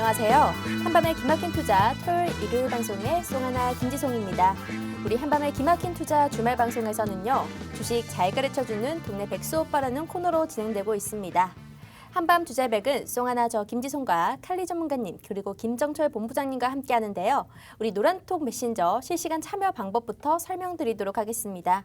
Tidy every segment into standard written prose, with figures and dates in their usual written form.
안녕하세요. 한밤의 기막힌 투자 토요일 일요일 방송의 송하나 김지송입니다. 우리 한밤의 기막힌 투자 주말 방송에서는요. 주식 잘 가르쳐주는 동네 백수 오빠라는 코너로 진행되고 있습니다. 한밤 주제백은 송하나 저 김지송과 칼리 전문가님 그리고 김정철 본부장님과 함께 하는데요. 우리 노란톡 메신저 실시간 참여 방법부터 설명드리도록 하겠습니다.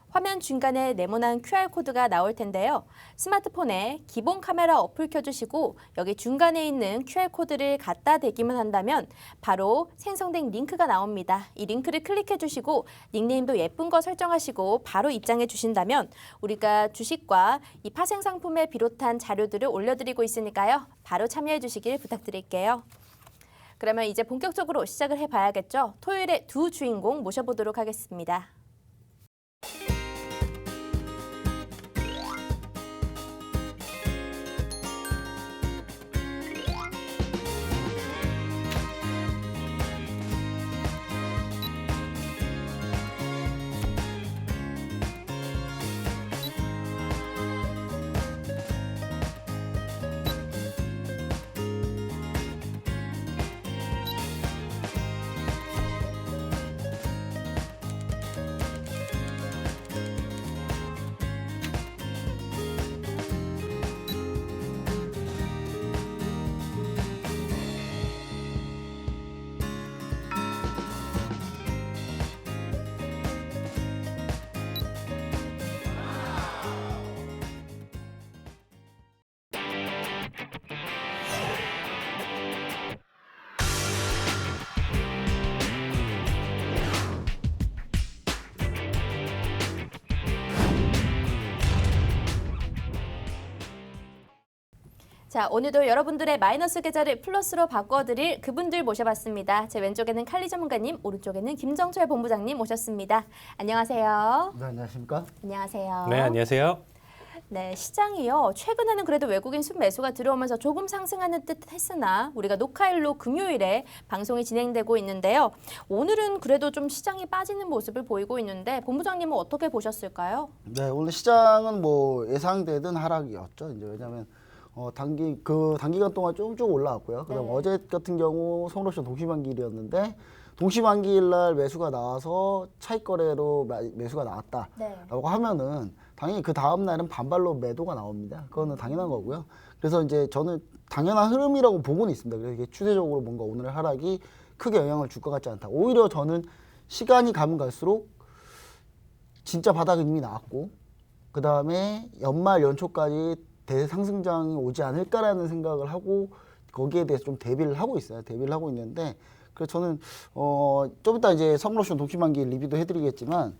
화면 중간에 네모난 QR코드가 나올 텐데요. 스마트폰에 기본 카메라 어플 켜주시고 여기 중간에 있는 QR코드를 갖다 대기만 한다면 바로 생성된 링크가 나옵니다. 이 링크를 클릭해 주시고 닉네임도 예쁜 거 설정하시고 바로 입장해 주신다면 우리가 주식과 이 파생 상품에 비롯한 자료들을 올려드리고 있으니까요. 바로 참여해 주시길 부탁드릴게요. 그러면 이제 본격적으로 시작을 해봐야겠죠. 토요일에 두 주인공 모셔보도록 하겠습니다. 자, 오늘도 여러분들의 마이너스 계좌를 플러스로 바꿔드릴 그분들 모셔봤습니다. 제 왼쪽에는 칼리 전문가님, 오른쪽에는 김정철 본부장님 모셨습니다. 안녕하세요. 네, 안녕하십니까? 안녕하세요. 네, 안녕하세요. 네, 시장이요. 최근에는 그래도 외국인 순매수가 들어오면서 조금 상승하는 듯 했으나 우리가 녹화일로 금요일에 방송이 진행되고 있는데요. 오늘은 그래도 좀 시장이 빠지는 모습을 보이고 있는데 본부장님은 어떻게 보셨을까요? 네, 오늘 시장은 뭐 예상되던 하락이었죠. 이제 왜냐하면 단기간 동안 쭉쭉 올라왔고요. 그다음 네. 어제 같은 경우 성로션 동시반기일이었는데 동시반기일 날 매수가 나와서 차익 거래로 매수가 나왔다라고 네. 하면은 당연히 그 다음 날은 반발로 매도가 나옵니다. 그거는 당연한 거고요. 그래서 이제 저는 당연한 흐름이라고 보고는 있습니다. 그래서 이게 추세적으로 뭔가 오늘의 하락이 크게 영향을 줄 것 같지 않다. 오히려 저는 시간이 가면 갈수록 진짜 바닥은 이미 나왔고 그 다음에 연말 연초까지 대상승장이 오지 않을까라는 생각을 하고 거기에 대해서 좀 대비를 하고 있어요. 대비를 하고 있는데 그래서 저는 좀 이따 이제 선로션 동시반기 리뷰도 해드리겠지만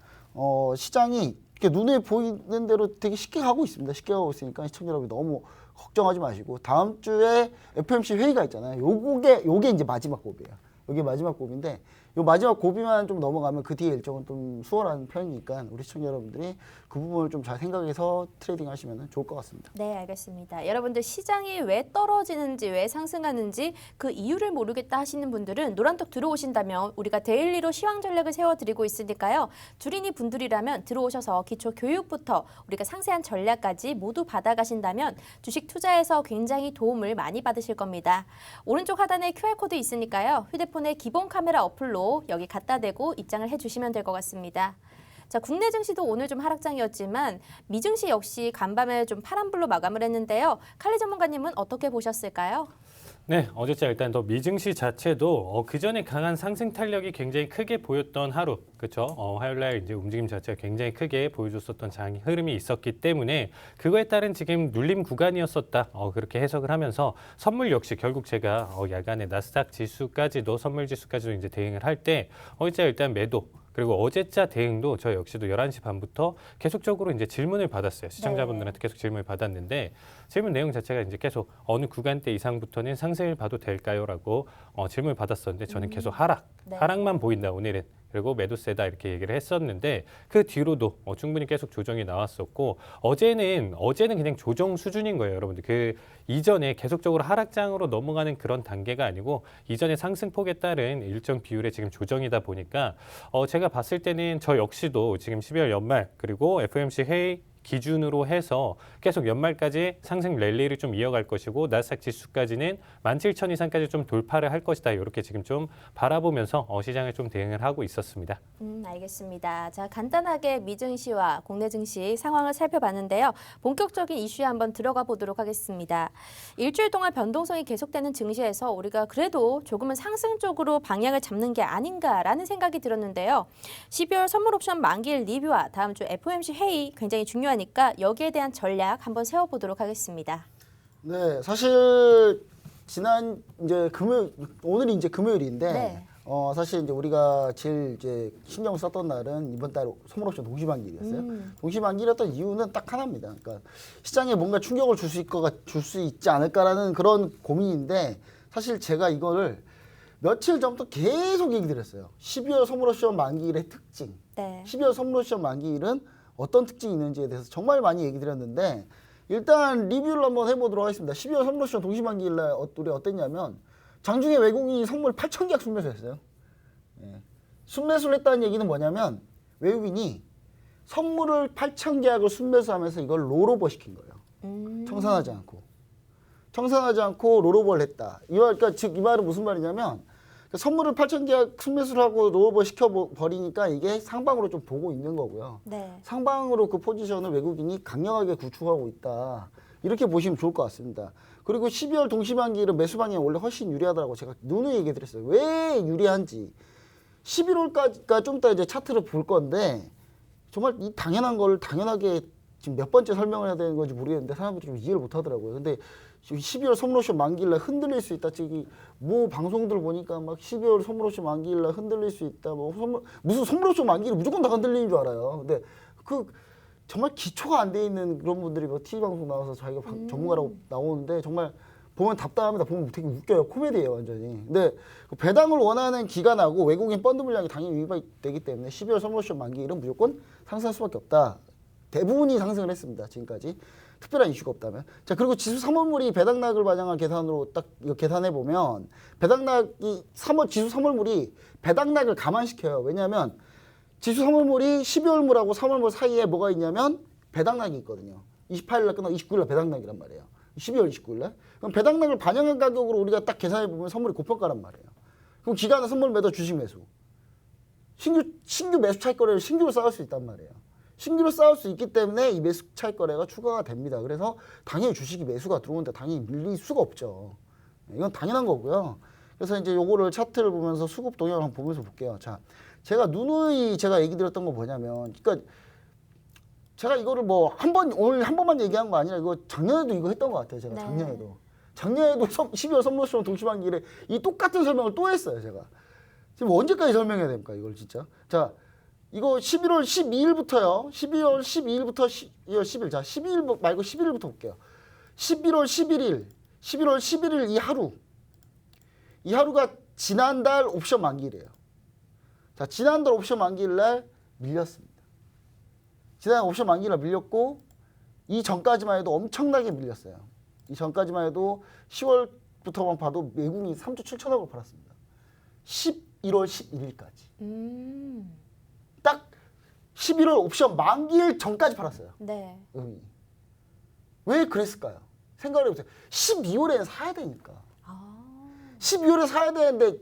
시장이 이렇게 눈에 보이는 대로 되게 쉽게 가고 있습니다. 쉽게 가고 있으니까 시청자 여러분 너무 걱정하지 마시고 다음 주에 FOMC 회의가 있잖아요. 요게 이제 마지막 고비예요. 요게 마지막 고비인데 요 마지막 고비만 좀 넘어가면 그 뒤에 일정은 좀 수월한 편이니까 우리 시청자 여러분들이 그 부분을 좀 잘 생각해서 트레이딩 하시면 좋을 것 같습니다. 네, 알겠습니다. 여러분들 시장이 왜 떨어지는지 왜 상승하는지 그 이유를 모르겠다 하시는 분들은 노란톡 들어오신다면 우리가 데일리로 시황 전략을 세워드리고 있으니까요. 주린이 분들이라면 들어오셔서 기초 교육부터 우리가 상세한 전략까지 모두 받아가신다면 주식 투자에서 굉장히 도움을 많이 받으실 겁니다. 오른쪽 하단에 QR코드 있으니까요. 휴대폰의 기본 카메라 어플로 여기 갖다 대고 입장을 해주시면 될 것 같습니다. 자, 국내 증시도 오늘 좀 하락장이었지만 미증시 역시 간밤에 좀 파란불로 마감을 했는데요. 칼리 전문가님은 어떻게 보셨을까요? 네, 어제자 일단 더 미증시 자체도 그전에 강한 상승 탄력이 굉장히 크게 보였던 하루, 그렇죠? 화요일날 이제 움직임 자체가 굉장히 크게 보여줬었던 흐름이 있었기 때문에 그거에 따른 지금 눌림 구간이었었다. 그렇게 해석을 하면서 선물 역시 결국 제가 야간에 나스닥 지수까지도 선물 지수까지도 이제 대응을 할 때 어제자 일단 매도. 그리고 어제자 대응도 저 역시도 11시 반부터 계속적으로 이제 질문을 받았어요. 시청자분들한테 계속 질문을 받았는데 질문 내용 자체가 이제 계속 어느 구간대 이상부터는 상승을 봐도 될까요?라고 질문을 받았었는데 저는 계속 하락만 보인다 오늘은. 그리고 매도 세다 이렇게 얘기를 했었는데 그 뒤로도 충분히 계속 조정이 나왔었고 어제는 그냥 조정 수준인 거예요, 여러분들. 그 이전에 계속적으로 하락장으로 넘어가는 그런 단계가 아니고 이전에 상승폭에 따른 일정 비율의 지금 조정이다 보니까 제가 봤을 때는 저 역시도 지금 12월 연말 그리고 FOMC 회의 기준으로 해서 계속 연말까지 상승 랠리를 좀 이어갈 것이고 나스닥 지수까지는 17,000 이상까지 좀 돌파를 할 것이다. 이렇게 지금 좀 바라보면서 시장을 좀 대응을 하고 있었습니다. 알겠습니다. 자, 간단하게 미증시와 국내 증시 상황을 살펴봤는데요. 본격적인 이슈에 한번 들어가 보도록 하겠습니다. 일주일 동안 변동성이 계속되는 증시에서 우리가 그래도 조금은 상승 쪽으로 방향을 잡는 게 아닌가라는 생각이 들었는데요. 12월 선물 옵션 만기일 리뷰와 다음 주 FOMC 회의 굉장히 중요하니까 여기에 대한 전략 한번 세워보도록 하겠습니다. 네, 사실 지난 이제 오늘이 이제 금요일인데 네. 사실 이제 우리가 제일 이제 신경 썼던 날은 이번 달 선물옵션 동시만기일이었어요. 동시만기일이었던 이유는 딱 하나입니다. 그러니까 시장에 뭔가 충격을 줄 수 있지 않을까라는 그런 고민인데 사실 제가 이거를 며칠 전부터 계속 얘기 드렸어요. 12월 선물옵션 만기일의 특징. 네. 12월 선물옵션 만기일은 어떤 특징이 있는지에 대해서 정말 많이 얘기 드렸는데 일단 리뷰를 한번 해보도록 하겠습니다. 12월 선물옵션 동시만기일 날 우리 어땠냐면 장중에 외국인이 선물 8,000계약 순매수했어요. 예. 순매수를 했다는 얘기는 뭐냐면 외국인이 선물을 8,000계약을 순매수하면서 이걸 롤오버 시킨 거예요. 청산하지 않고 롤오버를 했다. 그러니까 즉 이 말은 무슨 말이냐면 선물을 8,000계약 순매수를 하고 롤오버 시켜버리니까 이게 상방으로 좀 보고 있는 거고요. 네. 상방으로 그 포지션을 외국인이 강력하게 구축하고 있다. 이렇게 보시면 좋을 것 같습니다. 그리고 12월 동시만기일은 매수 방향이 원래 훨씬 유리하다고 제가 누누이 얘기 드렸어요. 왜 유리한지. 11월까지가 좀 이따 이제 차트를 볼 건데 정말 이 당연한 걸 당연하게 지금 몇 번째 설명을 해야 되는 건지 모르겠는데 사람들이 좀 이해를 못 하더라고요. 근데 12월 선물옵션 만기일날 흔들릴 수 있다. 저기 뭐 방송들 보니까 막 12월 선물옵션 만기일날 흔들릴 수 있다. 무슨 선물옵션 만기일 무조건 다 흔들리는 줄 알아요. 근데 정말 기초가 안 돼 있는 그런 분들이 뭐 TV 방송 나와서 자기가 전문가라고 나오는데 정말 보면 답답합니다. 보면 되게 웃겨요. 코미디예요, 완전히. 근데 배당을 원하는 기관하고 외국인 펀드 물량이 당연히 위반되기 때문에 12월 선물옵션 만기일은 무조건 상승할 수밖에 없다. 대부분이 상승을 했습니다. 지금까지. 특별한 이슈가 없다면. 자, 그리고 지수 3월물이 배당락을 반영한 계산으로 딱 이거 계산해 보면 배당락이 지수 3월물이 배당락을 감안시켜요. 왜냐하면 지수 3월물이 12월물하고 3월물 사이에 뭐가 있냐면 배당락이 있거든요. 28일날 끝나고 29일날 배당락이란 말이에요. 12월 29일날. 그럼 배당락을 반영한 가격으로 우리가 딱 계산해 보면 선물이 고평가란 말이에요. 그럼 기간은 선물 매도 주식 매수. 신규 매수 차익거래를 신규로 쌓을 수 있단 말이에요. 신규로 쌓을 수 있기 때문에 이 매수 차익거래가 추가가 됩니다. 그래서 당연히 주식이 매수가 들어오는데 당연히 밀릴 수가 없죠. 이건 당연한 거고요. 그래서 이제 요거를 차트를 보면서 수급 동향을 한번 보면서 볼게요. 자, 제가 누누이 얘기 드렸던 거 뭐냐면, 그러니까 제가 이거를 뭐 오늘 한 번만 얘기한 거 아니라 이거 작년에도 이거 했던 것 같아요. 제가 네. 작년에도 12월 선물옵션 동시만기일에 이 똑같은 설명을 또 했어요. 제가 지금 언제까지 설명해야 됩니까? 이걸 진짜. 자, 이거 11월 12일부터요. 12월 12일부터 2월 10일. 자, 12일 말고 11일부터 볼게요. 11월 11일 이 하루가 지난달 옵션 만기일이에요. 자, 지난달 옵션 만기일날 밀렸습니다. 지난달 옵션 만기일날 밀렸고 이 전까지만 해도 엄청나게 밀렸어요. 이 전까지만 해도 10월부터만 봐도 외국인이 3조 7천억을 팔았습니다. 11월 11일까지. 딱 11월 옵션 만기일 전까지 팔았어요. 네. 왜 그랬을까요? 생각을 해보세요. 12월에는 사야 되니까. 아. 12월에 사야 되는데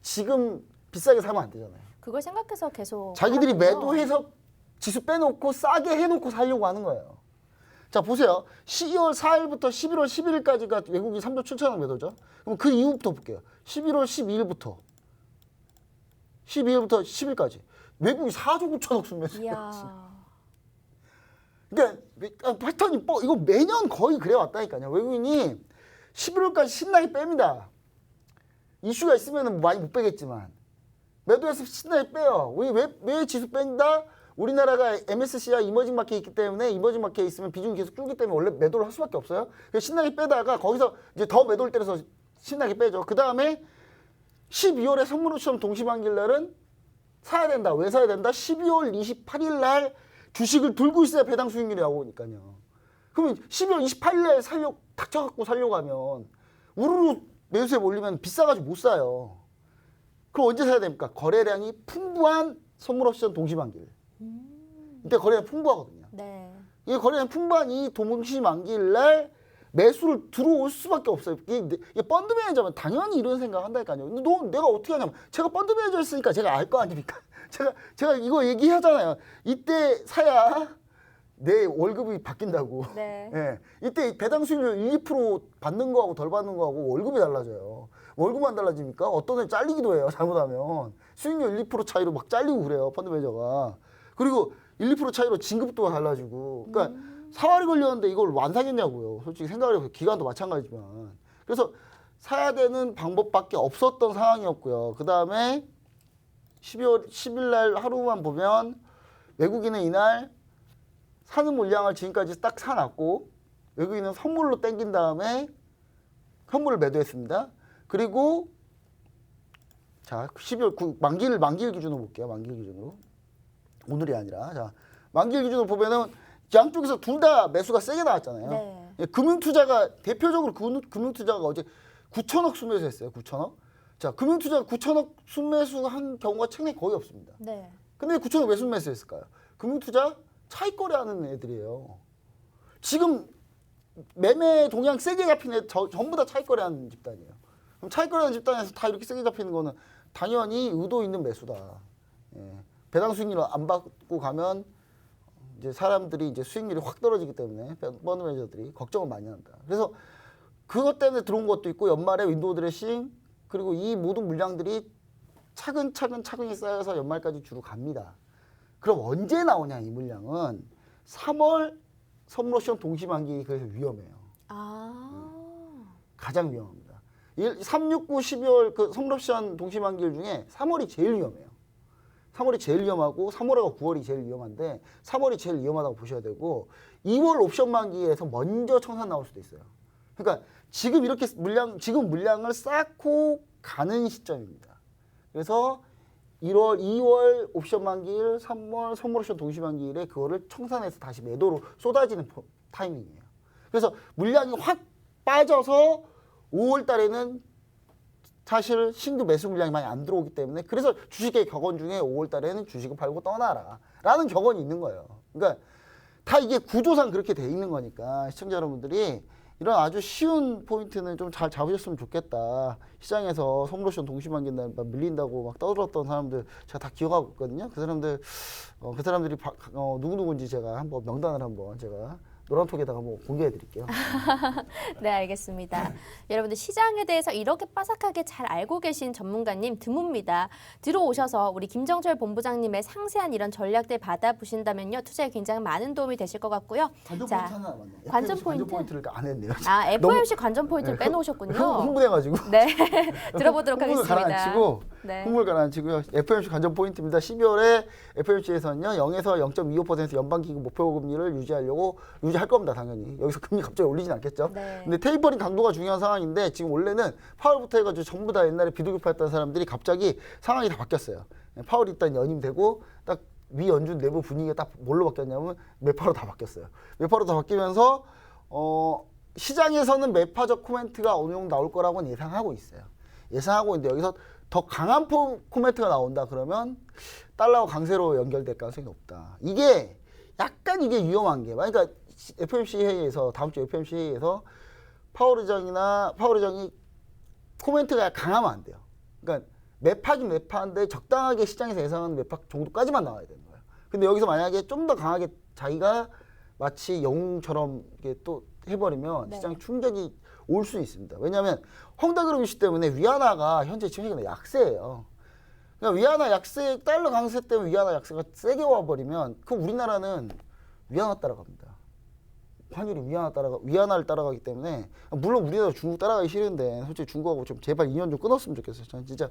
지금 비싸게 사면 안 되잖아요. 그걸 생각해서 계속 자기들이 팔았군요. 매도해서 지수 빼놓고 싸게 해놓고 살려고 하는 거예요. 자, 보세요. 12월 4일부터 11월 11일까지가 외국인 3조 7천억 매도죠. 그럼 그 이후부터 볼게요. 11월 12일부터 10일까지 외국이 4조 9천억 순매수. 이야. 그러니까 패턴이 이거 매년 거의 그래 왔다니까요. 외국인이 11월까지 신나게 뺍니다. 이슈가 있으면 많이 못 빼겠지만 매도해서 신나게 빼요. 왜 지수 뺀다? 우리나라가 MSCI 이머징 마켓에 있기 때문에 이머징 마켓에 있으면 비중이 계속 줄기 때문에 원래 매도를 할 수밖에 없어요. 신나게 빼다가 거기서 이제 더 매도를 때려서 신나게 빼죠. 그 다음에 12월에 선물옵션 동시만기일 날은 사야 된다. 왜 사야 된다? 12월 28일 날 주식을 들고 있어야 배당 수익률이 나오니까요. 그러면 12월 28일 날 닥쳐갖고 살려고 하면 우르르 매수세 몰리면 비싸가지고 못 사요. 그럼 언제 사야 됩니까? 거래량이 풍부한 선물옵션 동시만기일. 이때 거래량 풍부하거든요. 네. 이 거래량 풍부한 동시 만기일 날 매수를 들어올 수밖에 없어요. 이게 펀드 매니저면 당연히 이런 생각 한다니까요. 근데 내가 어떻게 하냐면 제가 펀드 매니저였으니까 제가 알 거 아닙니까? 제가 이거 얘기하잖아요. 이때 사야 내 월급이 바뀐다고. 네. 예. 이때 배당 수익률 1~2% 받는 거하고 덜 받는 거하고 월급이 달라져요. 월급만 달라지니까 어떤 애 잘리기도 해요. 잘못하면 수익률 1~2% 차이로 막 잘리고 그래요. 펀드 매니저가. 그리고 1~2% 차이로 진급도 달라지고. 그러니까 사활이 걸렸는데 이걸 완사겠냐고요. 솔직히 생각을 해보세요. 기간도 마찬가지지만. 그래서 사야 되는 방법밖에 없었던 상황이었고요. 그 다음에 12월 10일 날 하루만 보면 외국인은 이날 사는 물량을 지금까지 딱 사놨고 외국인은 선물로 땡긴 다음에 선물을 매도했습니다. 그리고 자 12월 만기일 기준으로 볼게요. 만기일 기준으로. 오늘이 아니라 자 만기일 기준으로 보면은 양쪽에서 둘 다 매수가 세게 나왔잖아요. 네. 예, 금융투자가 대표적으로 금융투자가 어제 9천억 순매수했어요. 9천억. 자 금융투자가 9천억 순매수한 경우가 최근에 거의 없습니다. 네. 근데 9천억 왜 순매수했을까요? 금융투자 차익 거래하는 애들이에요. 지금 매매 동향 세게 잡힌 애 전부 다 차익 거래하는 집단이에요. 그럼 차익 거래하는 집단에서 다 이렇게 세게 잡히는 거는 당연히 의도 있는 매수다. 예. 배당 수익률을 안 받고 가면 이제 사람들이 이제 수익률이 확 떨어지기 때문에 펀드 매니저들이 걱정을 많이 한다. 그래서 그것 때문에 들어온 것도 있고 연말에 윈도우 드레싱 그리고 이 모든 물량들이 차근차근히 쌓여서 연말까지 주로 갑니다. 그럼 언제 나오냐 이 물량은 3월 선물옵션 동시만기 그래서 위험해요. 가장 위험합니다. 3, 6, 9, 12월 그 선물옵션 동시만기일 중에 3월이 제일 위험해요. 3월이 제일 위험하고 3월하고 9월이 제일 위험한데 3월이 제일 위험하다고 보셔야 되고 2월 옵션 만기에서 먼저 청산 나올 수도 있어요. 그러니까 지금 이렇게 물량을 쌓고 가는 시점입니다. 그래서 2월 옵션 만기일, 3월 선물 옵션 동시 만기일에 그거를 청산해서 다시 매도로 쏟아지는 타이밍이에요. 그래서 물량이 확 빠져서 5월 달에는 사실 신규 매수 물량이 많이 안 들어오기 때문에 그래서 주식의 격언 중에 5월 달에는 주식을 팔고 떠나라 라는 격언이 있는 거예요. 그러니까 다 이게 구조상 그렇게 돼 있는 거니까 시청자 여러분들이 이런 아주 쉬운 포인트는 좀 잘 잡으셨으면 좋겠다. 시장에서 선물옵션 동시만기 날 밀린다고 막 떠들었던 사람들 제가 다 기억하고 있거든요. 그 사람들이 누구누구인지 제가 한번 명단을 한번 제가 노란톡에다가 한번 공개해 드릴게요. 네, 알겠습니다. 여러분들 시장에 대해서 이렇게 빠삭하게 잘 알고 계신 전문가님 드뭅니다. 들어오셔서 우리 김정철 본부장님의 상세한 이런 전략들 받아보신다면요. 투자에 굉장히 많은 도움이 되실 것 같고요. 관전 자, 포인트 하나 남았네요. 관전 FMC 포인트? 포인트를 안 했네요. 아, FOMC 관전 포인트를 네, 빼놓으셨군요. 흥분해가지고. 네, 들어보도록 흥분을 하겠습니다. 가라앉히고 네. 흥분을 가라앉히고요. FOMC 관전 포인트입니다. 12월에 FOMC에서는요 0에서 0.25% 연방기금 목표금리를 유지할 겁니다. 당연히 여기서 금리 갑자기 올리진 않겠죠. 네. 근데 테이퍼링 강도가 중요한 상황인데 지금 원래는 파월부터 해가지고 전부 다 옛날에 비둘기파였던 사람들이 갑자기 상황이 다 바뀌었어요. 파월이 일단 연임되고 딱 위 연준 내부 분위기가 딱 뭘로 바뀌었냐면 매파로 다 바뀌었어요. 매파로 다 바뀌면서 시장에서는 매파적 코멘트가 어느 정도 나올 거라고는 예상하고 있어요. 예상하고 있는데 여기서 더 강한 코멘트가 나온다 그러면 달러와 강세로 연결될 가능성이 높다. 이게 약간 이게 위험한 게 그러니까 FOMC 회의에서 다음 주 FOMC 회의에서 파월 의장이 코멘트가 강하면 안 돼요. 그러니까 매파긴 매파인데 적당하게 시장에서 예상하는 매파 정도까지만 나와야 되는 거예요. 근데 여기서 만약에 좀 더 강하게 자기가 마치 영웅처럼 이렇게 또 해버리면 네. 시장 충격이 올 수 있습니다. 왜냐하면 헝다그룹 이슈 때문에 위안화가 현재 지금 약세예요. 그러니까 달러 강세 때문에 위안화 약세가 세게 와버리면 그 우리나라는 위안화 따라갑니다. 환율이 위안화를 따라가기 때문에 물론 우리나라 중국 따라가기 싫은데 솔직히 중국하고 좀 제발 인연 좀 끊었으면 좋겠어요. 저는 진짜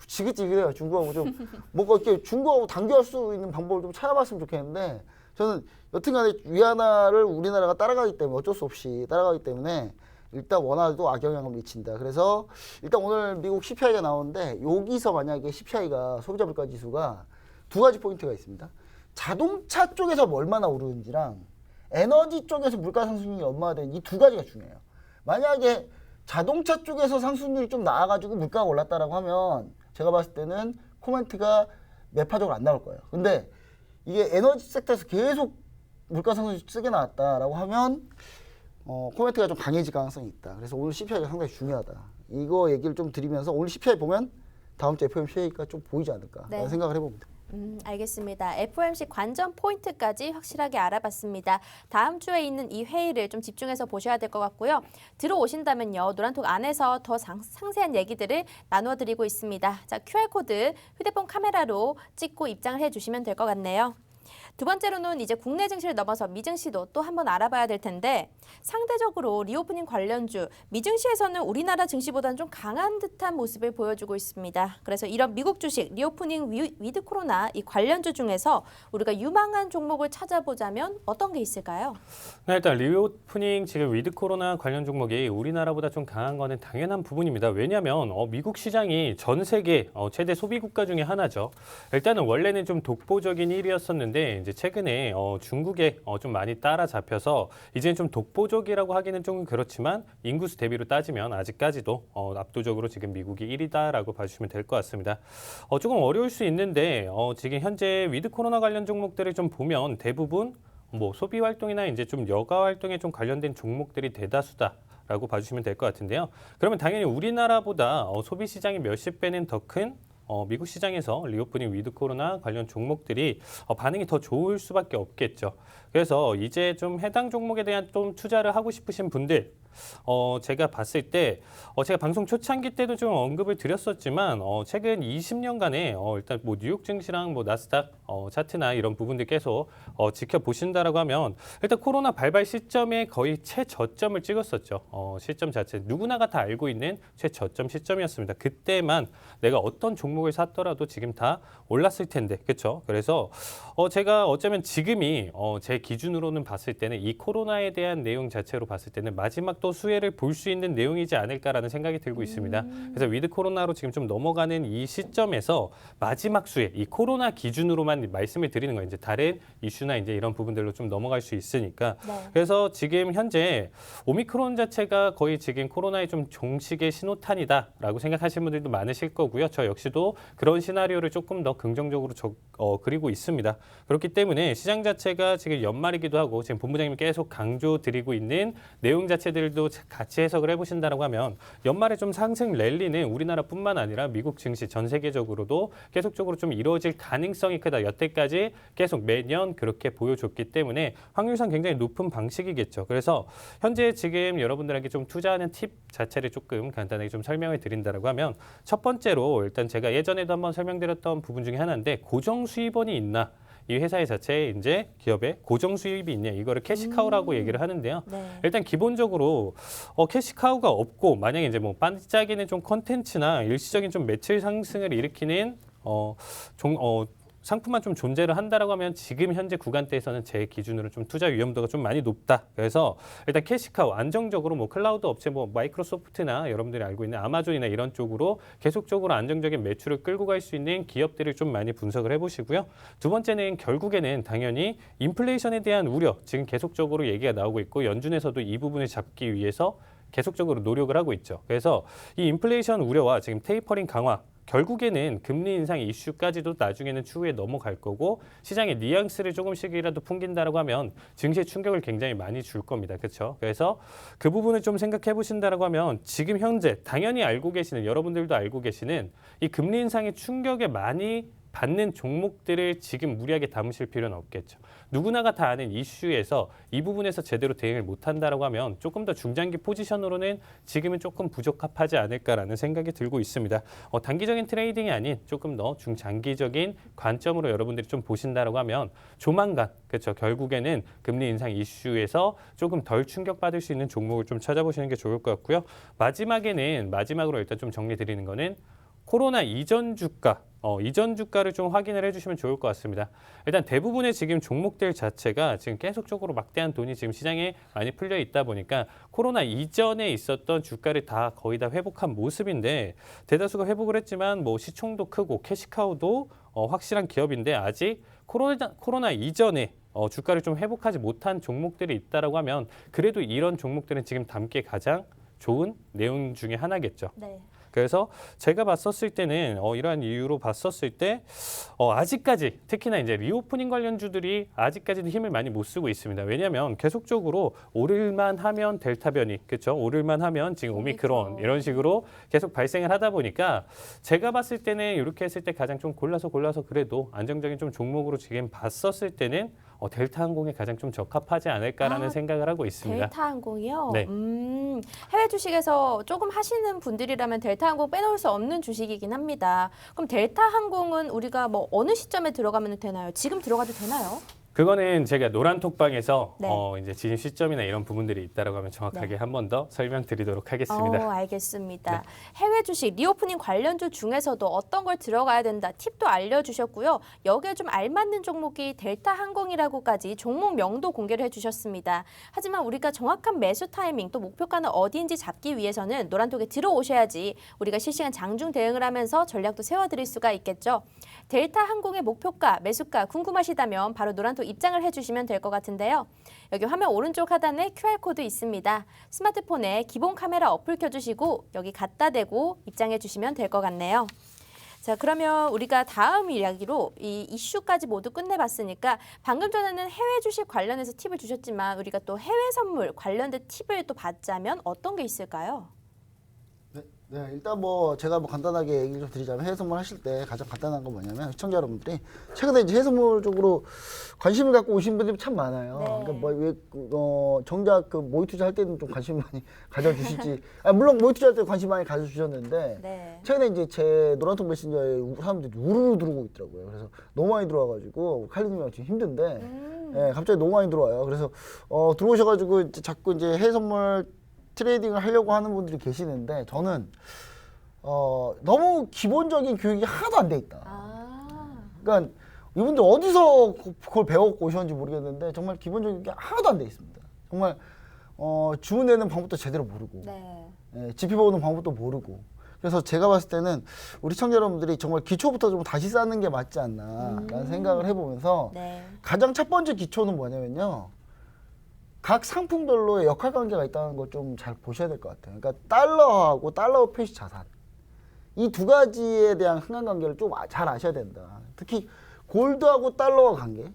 지긋지긋해요. 중국하고 좀 뭔가 이렇게 중국하고 단교할 수 있는 방법을 좀 찾아봤으면 좋겠는데 저는 여튼간에 위안화를 우리나라가 따라가기 때문에 어쩔 수 없이 따라가기 때문에 일단 원화도 악영향을 미친다. 그래서 일단 오늘 미국 CPI가 나오는데 여기서 만약에 CPI가 소비자 물가 지수가 두 가지 포인트가 있습니다. 자동차 쪽에서 얼마나 오르는지랑 에너지 쪽에서 물가 상승률이 얼마나 되는지 이 두 가지가 중요해요. 만약에 자동차 쪽에서 상승률이 좀 나아가지고 물가가 올랐다라고 하면 제가 봤을 때는 코멘트가 매파적으로 안 나올 거예요. 근데 이게 에너지 섹터에서 계속 물가 상승 세게 나왔다라고 하면 코멘트가 좀 강해질 가능성이 있다. 그래서 오늘 CPI가 상당히 중요하다. 이거 얘기를 좀 드리면서 오늘 CPI 보면 다음 주 FOMC가 좀 보이지 않을까라는 네. 생각을 해봅니다. 알겠습니다. FOMC 관전 포인트까지 확실하게 알아봤습니다. 다음 주에 있는 이 회의를 좀 집중해서 보셔야 될 것 같고요. 들어오신다면요. 노란톡 안에서 더 상세한 얘기들을 나누어 드리고 있습니다. 자, QR코드 휴대폰 카메라로 찍고 입장을 해주시면 될 것 같네요. 두 번째로는 이제 국내 증시를 넘어서 미증시도 또 한번 알아봐야 될 텐데 상대적으로 리오프닝 관련주 미증시에서는 우리나라 증시보다는 좀 강한 듯한 모습을 보여주고 있습니다. 그래서 이런 미국 주식 리오프닝 위드 코로나 이 관련주 중에서 우리가 유망한 종목을 찾아보자면 어떤 게 있을까요? 네, 일단 리오프닝 지금 위드 코로나 관련 종목이 우리나라보다 좀 강한 거는 당연한 부분입니다. 왜냐하면 미국 시장이 전 세계 최대 소비 국가 중에 하나죠. 일단은 원래는 좀 독보적인 1위였었는데 이제 최근에 중국에 좀 많이 따라잡혀서 이제는 좀 독보적이라고 하기는 좀 그렇지만 인구수 대비로 따지면 아직까지도 압도적으로 지금 미국이 1위다라고 봐주시면 될 것 같습니다. 조금 어려울 수 있는데 지금 현재 위드 코로나 관련 종목들을 좀 보면 대부분 뭐 소비 활동이나 이제 좀 여가 활동에 좀 관련된 종목들이 대다수다라고 봐주시면 될 것 같은데요. 그러면 당연히 우리나라보다 소비 시장이 몇십 배는 더 큰 미국 시장에서 리오프닝 위드 코로나 관련 종목들이 반응이 더 좋을 수밖에 없겠죠. 그래서 이제 좀 해당 종목에 대한 좀 투자를 하고 싶으신 분들 제가 봤을 때 제가 방송 초창기 때도 좀 언급을 드렸었지만 최근 20년간에 일단 뭐 뉴욕 증시랑 뭐 나스닥 차트나 이런 부분들 계속 지켜보신다라고 하면 일단 코로나 발발 시점에 거의 최저점을 찍었었죠. 시점 자체 누구나가 다 알고 있는 최저점 시점이었습니다. 그때만 내가 어떤 종목을 샀더라도 지금 다 올랐을 텐데, 그렇죠? 그래서 제가 어쩌면 지금이 제 기준으로는 봤을 때는 이 코로나에 대한 내용 자체로 봤을 때는 마지막 또 수혜를 볼 수 있는 내용이지 않을까라는 생각이 들고 있습니다. 그래서 위드 코로나로 지금 좀 넘어가는 이 시점에서 마지막 수혜, 이 코로나 기준으로만 말씀을 드리는 거예요. 이제 다른 이슈나 이제 이런 부분들로 좀 넘어갈 수 있으니까. 네. 그래서 지금 현재 오미크론 자체가 거의 지금 코로나의 좀 종식의 신호탄이다라고 생각하시는 분들도 많으실 거고요. 저 역시도 그런 시나리오를 조금 더 긍정적으로 그리고 있습니다. 그렇기 때문에 시장 자체가 지금 연말이기도 하고 지금 본부장님이 계속 강조드리고 있는 내용 자체들도 같이 해석을 해보신다고 하면 연말에 좀 상승 랠리는 우리나라뿐만 아니라 미국 증시 전 세계적으로도 계속적으로 좀 이루어질 가능성이 크다. 여태까지 계속 매년 그렇게 보여줬기 때문에 확률상 굉장히 높은 방식이겠죠. 그래서 현재 지금 여러분들에게 좀 투자하는 팁 자체를 조금 간단하게 좀 설명을 드린다고 하면 첫 번째로 일단 제가 예전에도 한번 설명드렸던 부분 중에 하나인데 고정 수입원이 있나? 이 회사의 자체에 이제 기업에 고정 수입이 있냐 이거를 캐시카우라고 얘기를 하는데요. 네. 일단 기본적으로 캐시카우가 없고 만약에 이제 뭐 반짝이는 좀 컨텐츠나 일시적인 좀 매출 상승을 일으키는 상품만 좀 존재를 한다라고 하면 지금 현재 구간대에서는 제 기준으로 좀 투자 위험도가 좀 많이 높다. 그래서 일단 캐시카우 안정적으로 뭐 클라우드 업체 뭐 마이크로소프트나 여러분들이 알고 있는 아마존이나 이런 쪽으로 계속적으로 안정적인 매출을 끌고 갈 수 있는 기업들을 좀 많이 분석을 해보시고요. 두 번째는 결국에는 당연히 인플레이션에 대한 우려 지금 계속적으로 얘기가 나오고 있고 연준에서도 이 부분을 잡기 위해서 계속적으로 노력을 하고 있죠. 그래서 이 인플레이션 우려와 지금 테이퍼링 강화 결국에는 금리 인상 이슈까지도 나중에는 추후에 넘어갈 거고 시장의 뉘앙스를 조금씩이라도 풍긴다라고 하면 증시에 충격을 굉장히 많이 줄 겁니다. 그렇죠? 그래서 그 부분을 좀 생각해 보신다라고 하면 지금 현재 당연히 알고 계시는 여러분들도 알고 계시는 이 금리 인상의 충격에 많이 받는 종목들을 지금 무리하게 담으실 필요는 없겠죠. 누구나가 다 아는 이슈에서 이 부분에서 제대로 대응을 못한다라고 하면 조금 더 중장기 포지션으로는 지금은 조금 부적합하지 않을까라는 생각이 들고 있습니다. 단기적인 트레이딩이 아닌 조금 더 중장기적인 관점으로 여러분들이 좀 보신다라고 하면 조만간 그렇죠. 결국에는 금리 인상 이슈에서 조금 덜 충격받을 수 있는 종목을 좀 찾아보시는 게 좋을 것 같고요. 마지막으로 일단 좀 정리 드리는 거는 코로나 이전 주가, 이전 주가를 좀 확인을 해주시면 좋을 것 같습니다. 일단 대부분의 지금 종목들 자체가 지금 계속적으로 막대한 돈이 지금 시장에 많이 풀려 있다 보니까 코로나 이전에 있었던 주가를 다 거의 다 회복한 모습인데 대다수가 회복을 했지만 뭐 시총도 크고 캐시카우도 확실한 기업인데 아직 코로나 이전에 주가를 좀 회복하지 못한 종목들이 있다라고 하면 그래도 이런 종목들은 지금 담기에 가장 좋은 내용 중에 하나겠죠. 네. 그래서 제가 봤었을 때는 이러한 이유로 봤었을 때 아직까지 특히나 이제 리오프닝 관련주들이 아직까지도 힘을 많이 못 쓰고 있습니다. 왜냐하면 계속적으로 오를만 하면 델타 변이, 그렇죠? 오를만 하면 지금 오미크론 이런 식으로 계속 발생을 하다 보니까 제가 봤을 때는 이렇게 했을 때 가장 좀 골라서 그래도 안정적인 좀 종목으로 지금 봤었을 때는 델타 항공에 가장 좀 적합하지 않을까라는 생각을 하고 있습니다. 델타 항공이요? 네. 해외 주식에서 조금 하시는 분들이라면 델타 항공 빼놓을 수 없는 주식이긴 합니다. 그럼 델타 항공은 우리가 뭐 어느 시점에 들어가면 되나요? 지금 들어가도 되나요? 그거는 제가 노란 톡방에서 네. 이제 진입 시점이나 이런 부분들이 있다라고 하면 정확하게 네. 한 번 더 설명드리도록 하겠습니다. 알겠습니다. 네. 해외 주식 리오프닝 관련주 중에서도 어떤 걸 들어가야 된다 팁도 알려주셨고요. 여기에 좀 알맞는 종목이 델타 항공이라고까지 종목명도 공개를 해주셨습니다. 하지만 우리가 정확한 매수 타이밍 또 목표가는 어디인지 잡기 위해서는 노란톡에 들어오셔야지 우리가 실시간 장중 대응을 하면서 전략도 세워드릴 수가 있겠죠. 델타 항공의 목표가, 매수가 궁금하시다면 바로 노란톡 입장을 해주시면 될 것 같은데요. 여기 화면 오른쪽 하단에 QR코드 있습니다. 스마트폰에 기본 카메라 어플 켜주시고 여기 갖다 대고 입장해 주시면 될 것 같네요. 자, 그러면 우리가 다음 이야기로 이 이슈까지 모두 끝내봤으니까 방금 전에는 해외 주식 관련해서 팁을 주셨지만 우리가 또 해외 선물 관련된 팁을 또 받자면 어떤 게 있을까요? 네, 일단 뭐 제가 뭐 간단하게 얘기 좀 드리자면 해외 선물 하실 때 가장 간단한 건 뭐냐면 시청자 여러분들이 최근에 이제 해외 선물 쪽으로 관심을 갖고 오신 분들이 참 많아요. 네. 그러니까 뭐 왜 정작 그 모의 투자할 때는 좀 관심 많이 가져주실지, 물론 모의 투자할 때 관심 많이 가져주셨는데 네. 최근에 이제 제 노란통 메신저에 사람들이 우르르 들어오고 있더라고요. 그래서 너무 많이 들어와가지고 칼리님이랑 지금 힘든데, 예, 갑자기 너무 많이 들어와요. 그래서 들어오셔가지고 이제 자꾸 이제 해외 선물 트레이딩을 하려고 하는 분들이 계시는데 저는 너무 기본적인 교육이 하나도 안 돼 있다. 그러니까 이분들 어디서 그걸 배워갖고 오셨는지 모르겠는데 정말 기본적인 게 하나도 안 돼 있습니다. 정말 주문내는 방법도 제대로 모르고, 네. 예, 지표 보는 방법도 모르고. 그래서 제가 봤을 때는 우리 시청자 여러분들이 정말 기초부터 좀 다시 쌓는 게 맞지 않나라는 생각을 해보면서 네. 가장 첫 번째 기초는 뭐냐면요. 각 상품별로의 역할 관계가 있다는 걸 좀 잘 보셔야 될 것 같아요. 그러니까 달러하고 달러 표시 자산, 이 두 가지에 대한 상관관계를 좀 잘 아셔야 된다. 특히 골드하고 달러와 관계,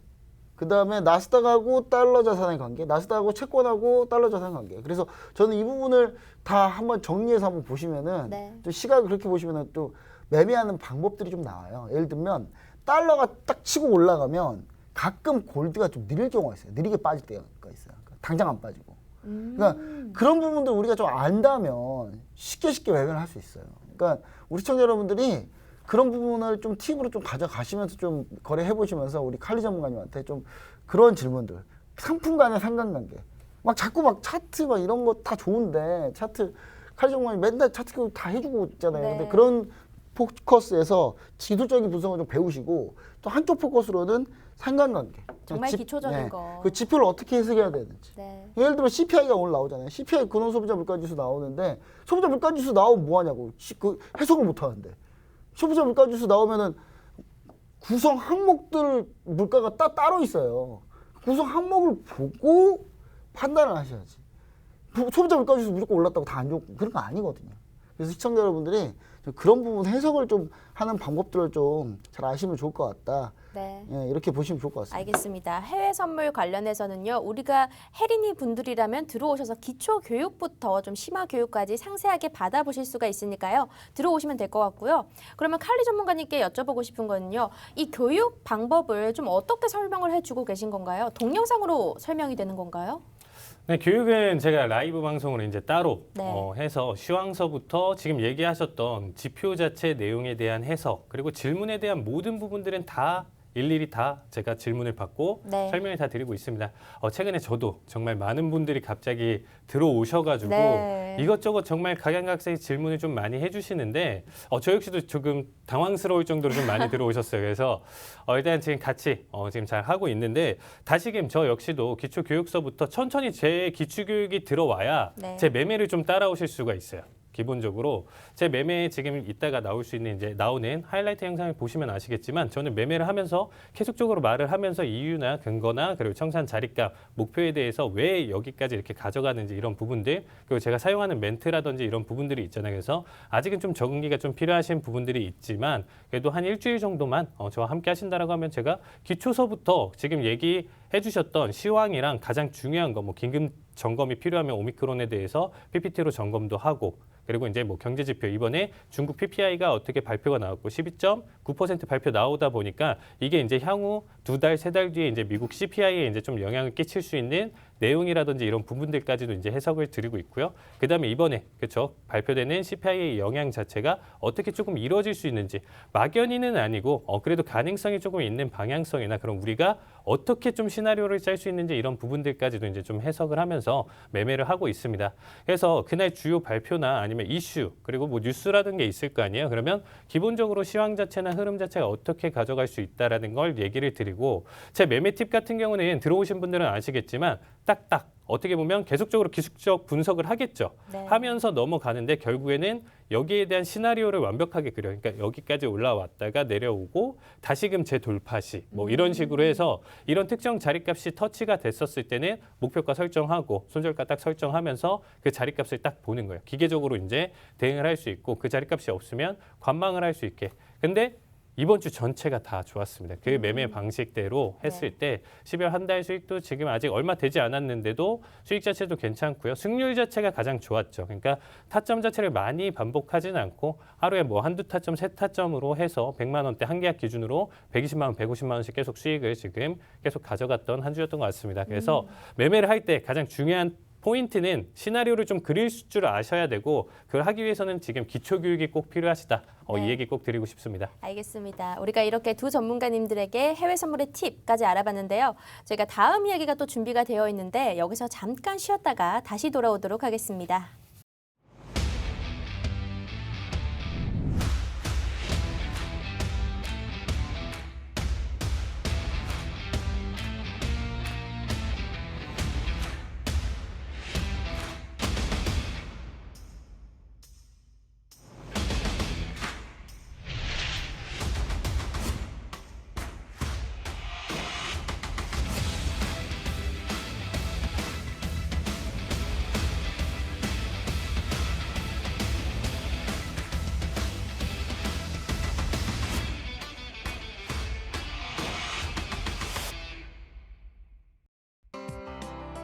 그 다음에 나스닥하고 달러 자산의 관계, 나스닥하고 채권하고 달러 자산 관계. 그래서 저는 이 부분을 다 한번 정리해서 한번 보시면은, 네. 좀 시각을 그렇게 보시면은 또 매매하는 방법들이 좀 나와요. 예를 들면 달러가 딱 치고 올라가면 가끔 골드가 좀 느릴 경우가 있어요. 느리게 빠질 때가 있어요. 당장 안 빠지고. 그러니까 그런 부분들 우리가 좀 안다면 쉽게 매매를 할 수 있어요. 그러니까 우리 시청자 여러분들이 그런 부분을 좀 팁으로 좀 가져가시면서 좀 거래해 보시면서 우리 칼리 전문가님한테 좀 그런 질문들, 상품 간의 상관관계, 막 자꾸 막 차트 막 이런 거 다 좋은데 차트 칼리 전문가님 맨날 차트 다 해주고 있잖아요. 네. 근데 그런 포커스에서 지도적인 분석을 좀 배우시고 또 한쪽 포커스로는 상관관계, 정말 기초적인 거. 그 지표를 어떻게 해석해야 되는지. 네. 예를 들면 CPI가 오늘 나오잖아요. CPI 근원 소비자 물가지수 나오는데 소비자 물가지수 나오면 뭐 하냐고. 그 해석을 못 하는데. 소비자 물가지수 나오면은 구성 항목들 물가가 따로 있어요. 구성 항목을 보고 판단을 하셔야지. 소비자 물가지수 무조건 올랐다고 다 안 좋고 그런 거 아니거든요. 그래서 시청자 여러분들이 그런 부분 해석을 좀 하는 방법들을 좀 잘 아시면 좋을 것 같다. 네. 예, 이렇게 보시면 좋을 것 같습니다. 알겠습니다. 해외 선물 관련해서는요. 우리가 혜린이 분들이라면 들어오셔서 기초 교육부터 좀 심화 교육까지 상세하게 받아보실 수가 있으니까요. 들어오시면 될 것 같고요. 그러면 칼리 전문가님께 여쭤보고 싶은 거는요. 이 교육 방법을 좀 어떻게 설명을 해주고 계신 건가요? 동영상으로 설명이 되는 건가요? 네, 교육은 제가 라이브 방송으로 이제 따로 네. 해서 시황서부터 지금 얘기하셨던 지표 자체 내용에 대한 해석, 그리고 질문에 대한 모든 부분들은 다 일일이 다 제가 질문을 받고 네. 설명을 다 드리고 있습니다. 최근에 저도 정말 많은 분들이 갑자기 들어오셔가지고 네. 이것저것 정말 각양각색의 질문을 좀 많이 해주시는데 저 역시도 조금 당황스러울 정도로 좀 많이 들어오셨어요. 그래서 일단 지금 같이 지금 잘 하고 있는데 다시금 저 역시도 기초교육서부터 천천히 제 기초교육이 들어와야 네. 제 매매를 좀 따라오실 수가 있어요. 기본적으로 제 매매 지금 이따가 나올 수 있는 이제 나오는 하이라이트 영상을 보시면 아시겠지만 저는 매매를 하면서 계속적으로 말을 하면서 이유나 근거나 그리고 청산 자리값 목표에 대해서 왜 여기까지 이렇게 가져가는지 이런 부분들 그리고 제가 사용하는 멘트라든지 이런 부분들이 있잖아요. 그래서 아직은 좀 적응기가 좀 필요하신 부분들이 있지만 그래도 한 일주일 정도만 저와 함께 하신다라고 하면 제가 기초서부터 지금 얘기해 주셨던 시황이랑 가장 중요한 거 뭐 긴급 점검이 필요하면 오미크론에 대해서 PPT로 점검도 하고 그리고 이제 뭐 경제 지표 이번에 중국 PPI가 어떻게 발표가 나왔고 12.9% 발표 나오다 보니까 이게 이제 향후 2달, 3달 뒤에 이제 미국 CPI에 이제 좀 영향을 끼칠 수 있는 내용이라든지 이런 부분들까지도 이제 해석을 드리고 있고요. 그다음에 이번에 그렇죠 발표되는 CPI의 영향 자체가 어떻게 조금 이루어질 수 있는지 막연히는 아니고 그래도 가능성이 조금 있는 방향성이나 그럼 우리가 어떻게 좀 시나리오를 짤 수 있는지 이런 부분들까지도 이제 좀 해석을 하면서 매매를 하고 있습니다. 그래서 그날 주요 발표나 아니면 이슈 그리고 뭐 뉴스라든 게 있을 거 아니에요. 그러면 기본적으로 시황 자체나 흐름 자체가 어떻게 가져갈 수 있다라는 걸 얘기를 드리고 제 매매 팁 같은 경우는 들어오신 분들은 아시겠지만 딱딱 어떻게 보면 계속적으로 기술적 분석을 하겠죠. 네. 하면서 넘어가는데 결국에는 여기에 대한 시나리오를 완벽하게 그려요. 그러니까 여기까지 올라왔다가 내려오고 다시금 재돌파시 뭐 이런 식으로 해서 이런 특정 자리값이 터치가 됐었을 때는 목표가 설정하고 손절가 딱 설정하면서 그 자리값을 딱 보는 거예요. 기계적으로 이제 대응을 할 수 있고 그 자리값이 없으면 관망을 할 수 있게. 근데 이번 주 전체가 다 좋았습니다. 그 매매 방식대로 했을 때 12월 한 달 수익도 지금 아직 얼마 되지 않았는데도 수익 자체도 괜찮고요. 승률 자체가 가장 좋았죠. 그러니까 타점 자체를 많이 반복하진 않고 하루에 뭐 한두 타점, 세 타점으로 해서 100만 원대 한 계약 기준으로 120만 원, 150만 원씩 계속 수익을 지금 계속 가져갔던 한 주였던 것 같습니다. 그래서 매매를 할 때 가장 중요한 포인트는 시나리오를 좀 그릴 줄 아셔야 되고 그걸 하기 위해서는 지금 기초 교육이 꼭 필요하시다. 이 네. 얘기 꼭 드리고 싶습니다. 알겠습니다. 우리가 이렇게 두 전문가님들에게 해외 선물의 팁까지 알아봤는데요. 저희가 다음 이야기가 또 준비가 되어 있는데 여기서 잠깐 쉬었다가 다시 돌아오도록 하겠습니다.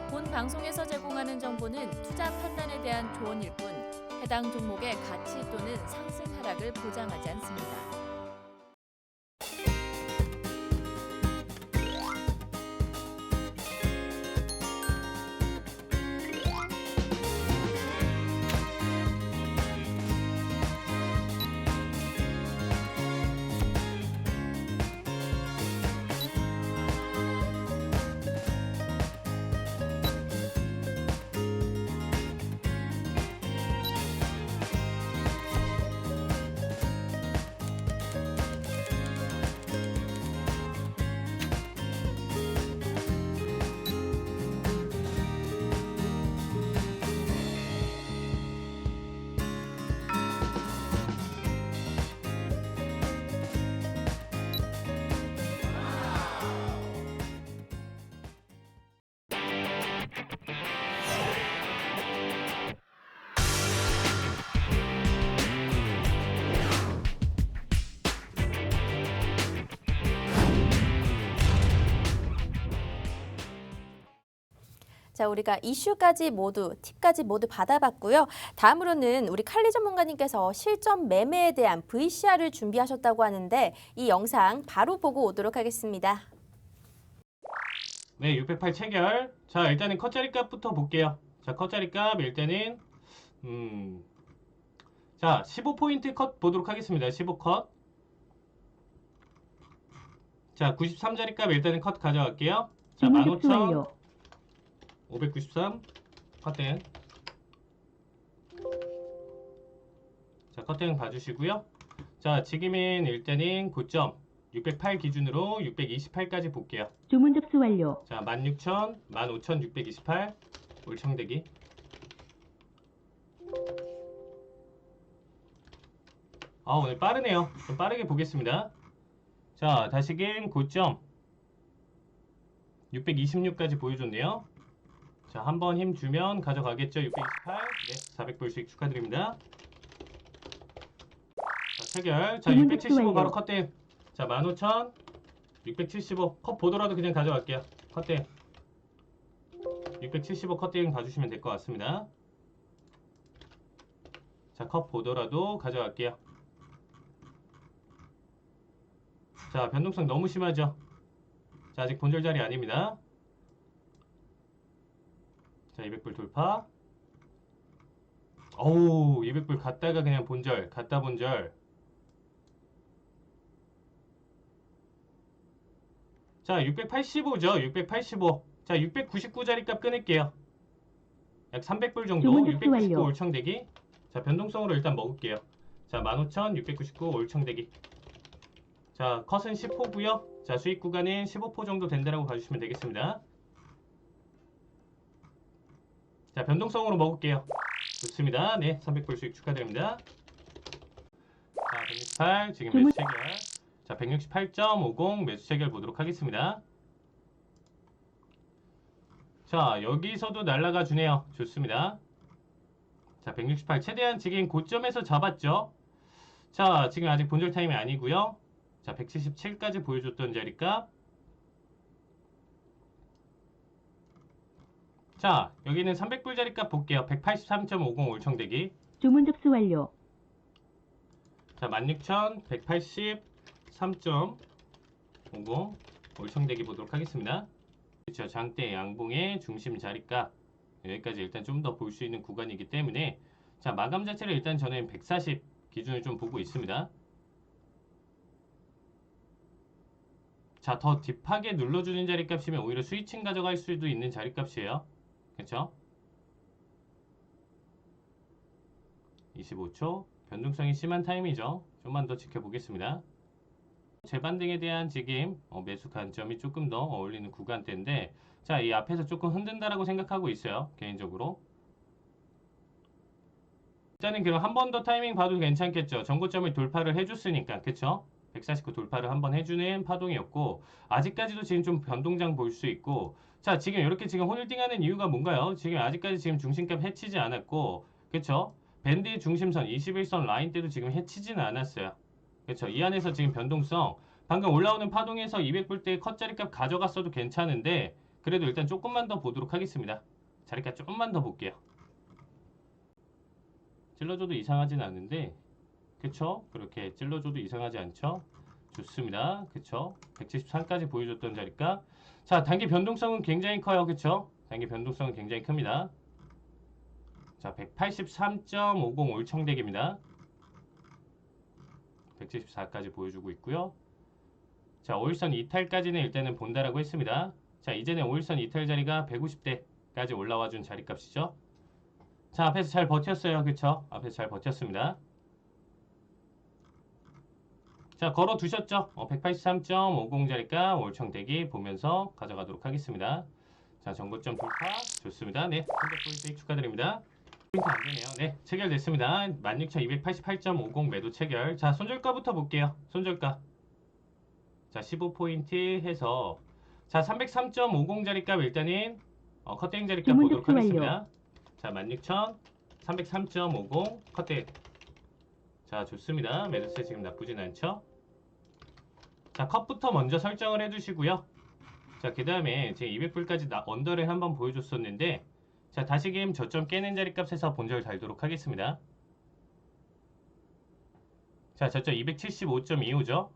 본 방송에서 제공하는 정보는 투자 판단에 대한 조언일 뿐 해당 종목의 가치 또는 상승 하락을 보장하지 않습니다. 자, 우리가 이슈까지 모두, 팁까지 모두 받아봤고요. 다음으로는 우리 칼리 전문가님께서 실전 매매에 대한 VCR을 준비하셨다고 하는데 이 영상 바로 보고 오도록 하겠습니다. 네, 608 체결. 자, 일단은 컷자리 값부터 볼게요. 자, 컷자리 값 일단은 자, 15포인트 컷 보도록 하겠습니다. 15컷. 자, 93자리 값 일단은 컷 가져갈게요. 자, 15,000 593 컷땡. 자, 컷땡 봐주시고요. 자, 지금은 일단은 고점 608 기준으로 628까지 볼게요. 주문 접수 완료. 자, 16,000, 15,628 올청대기. 오늘 빠르네요. 좀 빠르게 보겠습니다. 자, 다시금 고점 626까지 보여줬네요. 자, 한번 힘 주면 가져가겠죠. 628. 네, 400불 수익 축하드립니다. 자, 체결. 자, 675 바로 컷대. 자, 15,000. 675. 컷 보더라도 그냥 가져갈게요. 컷대. 675 컷대응 봐주시면 될 것 같습니다. 자, 컷 보더라도 가져갈게요. 자, 변동성 너무 심하죠? 자, 아직 본절 자리 아닙니다. 자, 200불 돌파. 어우, 200불 갔다가 그냥 본절, 갔다 본절. 자, 685죠? 685. 자, 699짜리 값 끊을게요. 약 300불 정도. 699 올청대기. 자, 변동성으로 일단 먹을게요. 자, 15,000, 699 올청대기. 자, 컷은 10호고요. 자, 수익 구간은 15% 정도 된다라고 봐주시면 되겠습니다. 자, 변동성으로 먹을게요. 좋습니다. 네, 300불 수익 축하드립니다. 자, 168 지금 매수 체결. 자, 168.50 매수 체결 보도록 하겠습니다. 자, 여기서도 날아가 주네요. 좋습니다. 자, 168 최대한 지금 고점에서 잡았죠. 자, 지금 아직 본절 타임이 아니고요. 자, 177까지 보여줬던 자리값. 자, 여기는 300불 자리값 볼게요. 183.50 올청대기. 주문 접수 완료. 자, 16,000, 183.50 올청대기 보도록 하겠습니다. 그렇죠. 장대 양봉의 중심 자리값. 여기까지 일단 좀 더 볼 수 있는 구간이기 때문에 자, 마감 자체를 일단 저는 140 기준을 좀 보고 있습니다. 자, 더 딥하게 눌러주는 자리값이면 오히려 스위칭 가져갈 수도 있는 자리값이에요. 그렇죠? 25초. 변동성이 심한 타임이죠. 좀만 더 지켜보겠습니다. 재반등에 대한 지금 매수 관점이 조금 더 어울리는 구간대인데 자, 이 앞에서 조금 흔든다라고 생각하고 있어요. 개인적으로. 일단은 그럼 한 번 더 타이밍 봐도 괜찮겠죠. 전고점을 돌파를 해줬으니까. 그쵸? 149 돌파를 한번 해주는 파동이었고 아직까지도 지금 좀 변동장 볼 수 있고 자, 지금 이렇게 지금 홀딩하는 이유가 뭔가요? 지금 아직까지 지금 중심값 해치지 않았고 그쵸? 밴드의 중심선 21선 라인 때도 지금 해치지는 않았어요. 그쵸? 이 안에서 지금 변동성 방금 올라오는 파동에서 200불대 컷 자리값 가져갔어도 괜찮은데 그래도 일단 조금만 더 보도록 하겠습니다. 자리값 조금만 더 볼게요. 찔러줘도 이상하진 않은데 그쵸? 그렇게 찔러줘도 이상하지 않죠? 좋습니다. 그쵸? 173까지 보여줬던 자리값. 자, 단기 변동성은 굉장히 커요. 그쵸? 단기 변동성은 굉장히 큽니다. 자, 183.50 올청대기입니다. 174까지 보여주고 있고요. 자, 5일선 이탈까지는 일단은 본다라고 했습니다. 자, 이제는 5일선 이탈 자리가 150대까지 올라와준 자리값이죠. 자, 앞에서 잘 버텼어요. 그쵸? 앞에서 잘 버텼습니다. 자, 걸어 두셨죠? 183.50 자리값 올청대기 보면서 가져가도록 하겠습니다. 자, 전고점 돌파. 좋습니다. 네, 300불 수익 축하드립니다. 포인트 안 되네요. 네, 체결됐습니다. 16,288.50 매도 체결. 자, 손절가부터 볼게요. 손절가. 자, 15포인트 해서 자, 303.50 자리값 일단은 컷대행 자리값 보도록 하겠습니다. 자, 16,000 303.50 컷대. 자, 좋습니다. 매도세 지금 나쁘진 않죠? 자, 컷부터 먼저 설정을 해두시고요. 자, 그 다음에 제 200불까지 언더를 한번 보여줬었는데 자, 다시금 저점 깨는 자리값에서 본절 달도록 하겠습니다. 자, 저점 275.25죠?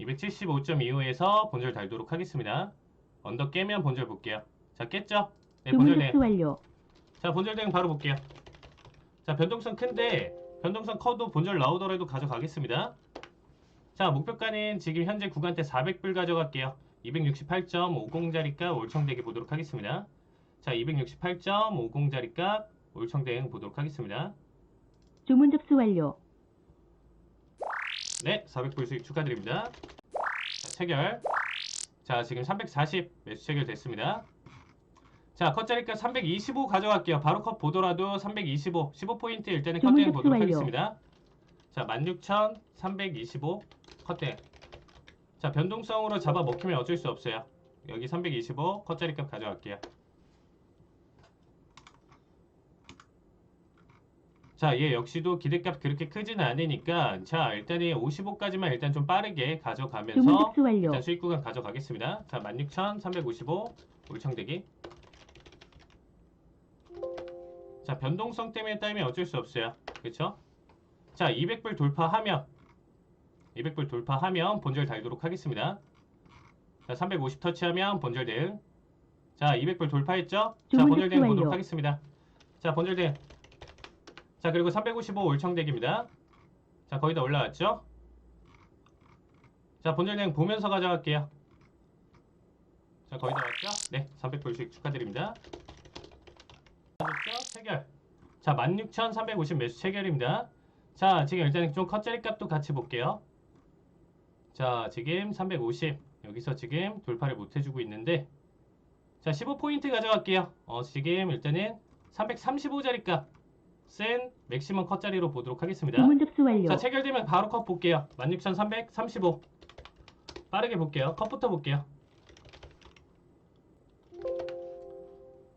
275.25에서 본절 달도록 하겠습니다. 언더 깨면 본절 볼게요. 자, 깼죠? 네, 본절 대응. 완료. 자, 본절 대응 바로 볼게요. 자, 변동성 큰데 변동성 커도 본절 나오더라도 가져가겠습니다. 자, 목표가는 지금 현재 구간대 400불 가져갈게요. 268.50 자리값 올청대기 보도록 하겠습니다. 자, 268.50 자리값 올청대응 보도록 하겠습니다. 주문 접수 완료. 네, 400불 수익 축하드립니다. 자, 체결. 자, 지금 340 매수 체결 됐습니다. 자, 컷자리값 325 가져갈게요. 바로 컷 보더라도 325, 15포인트 일단은 주문 컷대응 접수 보도록 완료. 하겠습니다. 자, 16,325 컷대응. 자, 변동성으로 잡아 먹히면 어쩔 수 없어요. 여기 325 컷자리값 가져갈게요. 자, 얘 역시도 기대값 그렇게 크지는 않으니까 자, 일단은 55까지만 일단 좀 빠르게 주문 가져가면서 접수 완료. 일단 수익 구간 가져가겠습니다. 자, 16,355 울청대기. 자, 변동성 때문에 따이면 어쩔 수 없어요. 그쵸? 자, 200불 돌파하면 본절 달도록 하겠습니다. 자, 350 터치하면 본절 대응. 자, 200불 돌파했죠? 자, 주문 본절 대응 접수 보도록 완료. 하겠습니다. 자, 본절 대응. 자, 그리고 355 올청대기입니다. 자, 거의 다 올라왔죠? 자, 본절 대응 보면서 가져갈게요. 자, 거의 다 왔죠? 네, 300불 수익 축하드립니다. 체결. 자, 16,350 매수 체결입니다. 자, 지금 일단 좀 컷자리 값도 같이 볼게요. 자, 지금 350 여기서 지금 돌파를 못 해주고 있는데 자, 15포인트 가져갈게요. 지금 일단은 335자리 값 센 맥시멈 컷자리로 보도록 하겠습니다. 주문 접수 완료. 자, 체결되면 바로 컷 볼게요. 16,335 빠르게 볼게요. 컷부터 볼게요.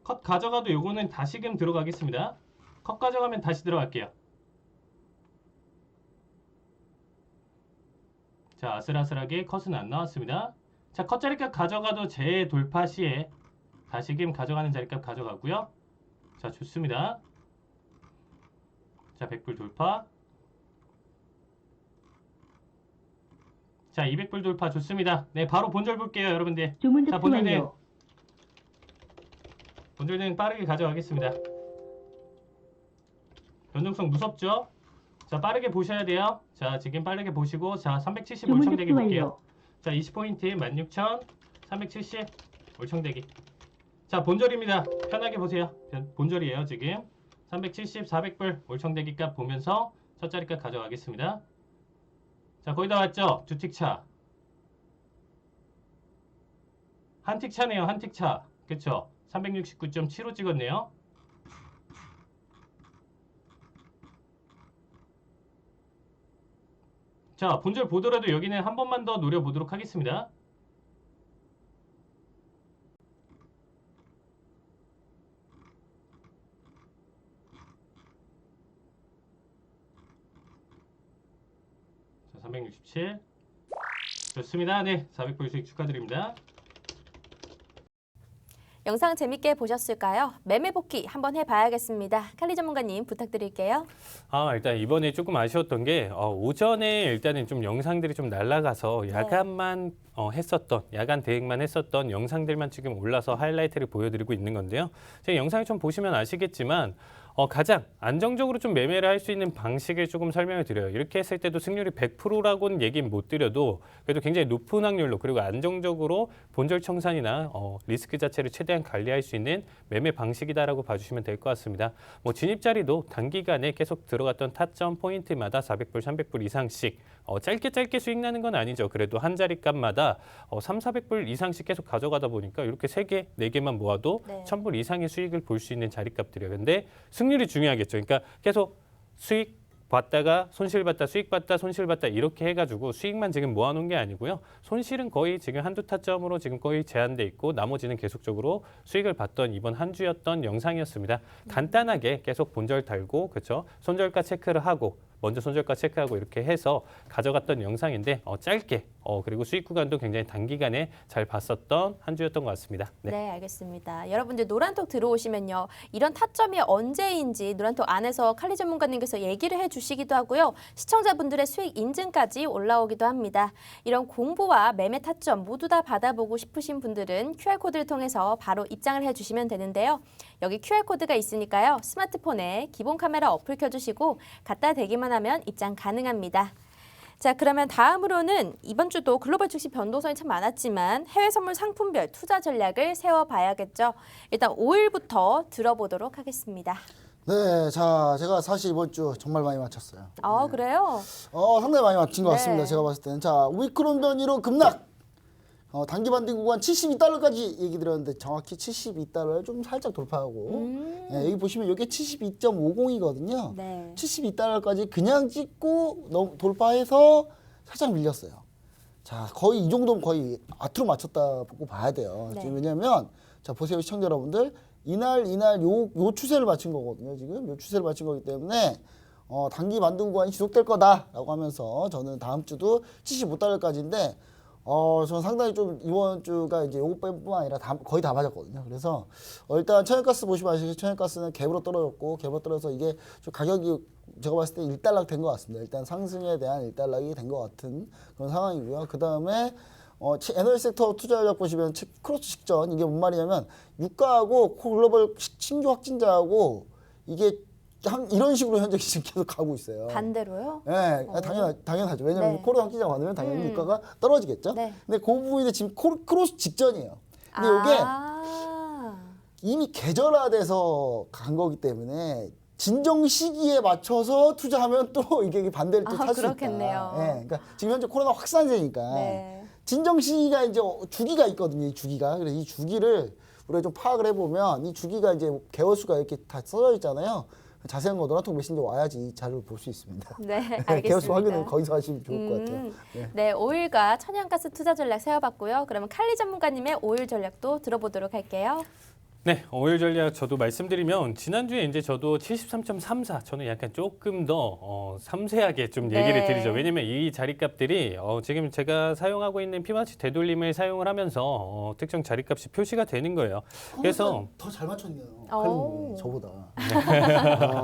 컷 가져가도 요거는 다시금 들어가겠습니다. 컷 가져가면 다시 들어갈게요. 자, 아슬아슬하게 컷은 안 나왔습니다. 자, 컷 자리값 가져가도 재돌파 시에 다시금 가져가는 자리값 가져가고요. 자, 좋습니다. 자, 100불 돌파. 자, 200불 돌파 좋습니다. 네, 바로 본절 볼게요, 여러분들. 주문 자, 접수 본절 대응. 완료. 본절 대응 빠르게 가져가겠습니다. 변동성 무섭죠? 자, 빠르게 보셔야 돼요. 자, 지금 빠르게 보시고 자, 370 주문 올청대기 접수 볼게요. 완료. 자, 20포인트 16,370 올청대기. 자, 본절입니다. 편하게 보세요. 본절이에요, 지금. 370, 400불 올청대기 값 보면서 첫 자리 값 가져가겠습니다. 자, 거의 다 왔죠? 두 틱차. 한 틱차네요, 한 틱차. 그쵸? 369.75 찍었네요. 자, 본절 보더라도 여기는 한 번만 더 노려보도록 하겠습니다. 자, 367 좋습니다. 네, 400불 수익 축하드립니다. 영상 재밌게 보셨을까요? 매매 복귀 한번 해봐야겠습니다. 칼리 전문가님 부탁드릴게요. 일단 이번에 조금 아쉬웠던 게 오전에 일단은 좀 영상들이 좀 날아가서 야간만 했었던 야간 대응만 했었던 영상들만 지금 올라서 하이라이트를 보여드리고 있는 건데요. 제 영상을 좀 보시면 아시겠지만 가장 안정적으로 좀 매매를 할 수 있는 방식을 조금 설명을 드려요. 이렇게 했을 때도 승률이 100%라고는 얘기는 못 드려도 그래도 굉장히 높은 확률로 그리고 안정적으로 본절 청산이나 리스크 자체를 최대한 관리할 수 있는 매매 방식이다라고 봐주시면 될 것 같습니다. 뭐 진입 자리도 단기간에 계속 들어갔던 타점 포인트마다 400불, 300불 이상씩 짧게 수익 나는 건 아니죠. 그래도 한 자리 값마다 3, 400불 이상씩 계속 가져가다 보니까 이렇게 3개, 4개만 모아도 네. 1000불 이상의 수익을 볼 수 있는 자리값들이에요. 근데 승률이 중요하겠죠. 그러니까 계속 수익 봤다가 손실 봤다, 수익 봤다, 손실 봤다 이렇게 해가지고 수익만 지금 모아놓은 게 아니고요. 손실은 거의 지금 한두 타점으로 지금 거의 제한돼 있고 나머지는 계속적으로 수익을 봤던 이번 한 주였던 영상이었습니다. 간단하게 계속 본절 달고 그렇죠. 손절가 체크를 하고 먼저 손절가 체크하고 이렇게 해서 가져갔던 영상인데 짧게 그리고 수익 구간도 굉장히 단기간에 잘 봤었던 한 주였던 것 같습니다. 네, 알겠습니다. 여러분들 노란톡 들어오시면요. 이런 타점이 언제인지 노란톡 안에서 칼리 전문가님께서 얘기를 해주시기도 하고요. 시청자분들의 수익 인증까지 올라오기도 합니다. 이런 공부와 매매 타점 모두 다 받아보고 싶으신 분들은 QR코드를 통해서 바로 입장을 해주시면 되는데요. 여기 QR코드가 있으니까요. 스마트폰에 기본 카메라 어플 켜주시고 갖다 대기만 하면 입장 가능합니다. 자, 그러면 다음으로는 이번 주도 글로벌 주식 변동성이 참 많았지만 해외 선물 상품별 투자 전략을 세워봐야겠죠. 일단 5일부터 들어보도록 하겠습니다. 네, 자, 제가 사실 이번 주 정말 많이 맞췄어요. 그래요? 상당히 많이 맞힌 것 네. 같습니다. 제가 봤을 때는. 자, 오미크론 변이로 급락! 단기 반등 구간 72달러까지 얘기 드렸는데 정확히 72달러를 좀 살짝 돌파하고 예, 여기 보시면 이게 72.50이거든요. 네. 72달러까지 그냥 찍고 돌파해서 살짝 밀렸어요. 자, 거의 이 정도면 거의 앞으로 맞췄다고 봐야 돼요. 네. 지금 왜냐면 자 보세요 시청자 여러분들 이날 요 추세를 맞춘 거거든요. 지금 요 추세를 맞춘 거기 때문에 단기 반등 구간이 지속될 거다라고 하면서 저는 다음 주도 75달러까지인데 저는 상당히 좀 이번 주가 이제 요것뿐만 아니라 거의 다 맞았거든요. 그래서 일단 천연가스 보시면 아시겠지만 천연가스는 갭으로 떨어졌고 갭으로 떨어져서 이게 좀 가격이 제가 봤을 때 일단락 된 것 같습니다. 일단 상승에 대한 일단락이 된 것 같은 그런 상황이고요. 그 다음에 에너지 섹터 투자 전략 보시면 크로스 직전 이게 뭔 말이냐면 유가하고 글로벌 신규 확진자하고 이게 이런 식으로 현재 지금 계속 가고 있어요. 반대로요? 네, 당연하죠. 왜냐하면 네. 코로나 확진자가 많으면 당연히 유가가 떨어지겠죠. 네. 근데 그 부분이 지금 크로스 직전이에요. 근데 이게 아. 이미 계절화돼서 간 거기 때문에 진정 시기에 맞춰서 투자하면 또 이게 반대를 또 탈 수 있다. 그렇겠네요. 네, 그러니까 지금 현재 코로나 확산세니까 네. 진정 시기가 이제 주기가 있거든요. 이 주기가. 그래서 이 주기를 우리가 좀 파악을 해보면 이 주기가 이제 개월수가 이렇게 다 써져 있잖아요. 자세한 거 노란통 메신저 와야지 이 자료를 볼 수 있습니다. 네, 개월수 알겠습니다. 확인은 거기서 하시면 좋을 것 같아요. 네. 네, 오일과 천연가스 투자 전략 세워봤고요. 그러면 칼리 전문가님의 오일 전략도 들어보도록 할게요. 네, 오일 전략 저도 말씀드리면 지난주에 이제 저도 73.34 저는 약간 조금 더 섬세하게 좀 얘기를 네. 드리죠. 왜냐면 이 자리값들이 지금 제가 사용하고 있는 피마치 되돌림을 사용을 하면서 특정 자리값이 표시가 되는 거예요. 그래서 더 잘 맞췄네요. 오. 칼림이 저보다.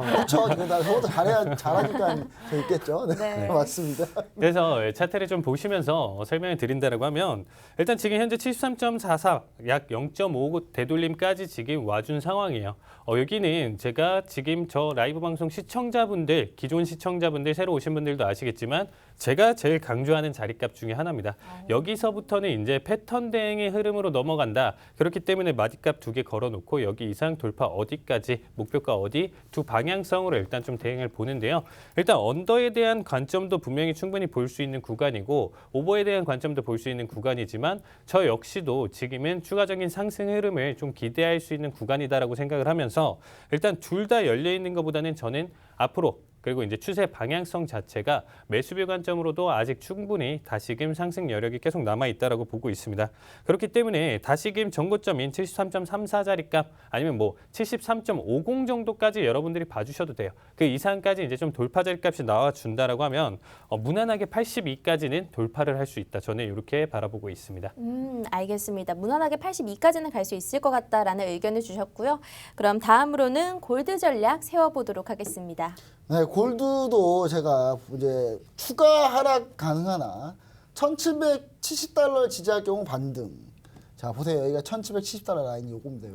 그렇죠. 저보다 잘하니까 저 있겠죠. 네, 네. 맞습니다. 그래서 차트를 좀 보시면서 설명을 드린다라고 하면 일단 지금 현재 73.44 약 0.5 되돌림까지 지금 와준 상황이에요. 여기는 제가 지금 저 라이브 방송 시청자분들, 기존 시청자분들, 새로 오신 분들도 아시겠지만 제가 제일 강조하는 자리값 중에 하나입니다. 여기서부터는 이제 패턴 대행의 흐름으로 넘어간다. 그렇기 때문에 마디값 2개 걸어놓고 여기 이상 돌파 어디까지, 목표가 어디, 두 방향성으로 일단 좀 대응을 보는데요. 일단 언더에 대한 관점도 분명히 충분히 볼 수 있는 구간이고 오버에 대한 관점도 볼 수 있는 구간이지만 저 역시도 지금은 추가적인 상승 흐름을 좀 기대할 수 있는 구간이다라고 생각을 하면서 일단 둘 다 열려 있는 것보다는 저는 앞으로 그리고 이제 추세 방향성 자체가 매수비 관점으로도 아직 충분히 다시금 상승 여력이 계속 남아 있다라고 보고 있습니다. 그렇기 때문에 다시금 전고점인 73.34 자리값 아니면 뭐 73.50 정도까지 여러분들이 봐주셔도 돼요. 그 이상까지 이제 좀 돌파 자리값이 나와 준다라고 하면 무난하게 82까지는 돌파를 할 수 있다. 저는 이렇게 바라보고 있습니다. 알겠습니다. 무난하게 82까지는 갈 수 있을 것 같다라는 의견을 주셨고요. 그럼 다음으로는 골드 전략 세워보도록 하겠습니다. 네, 골드도 제가 이제 추가 하락 가능하나 1,770달러를 지지할 경우 반등. 자, 보세요. 여기가 1,770달러 라인이 요겁니다.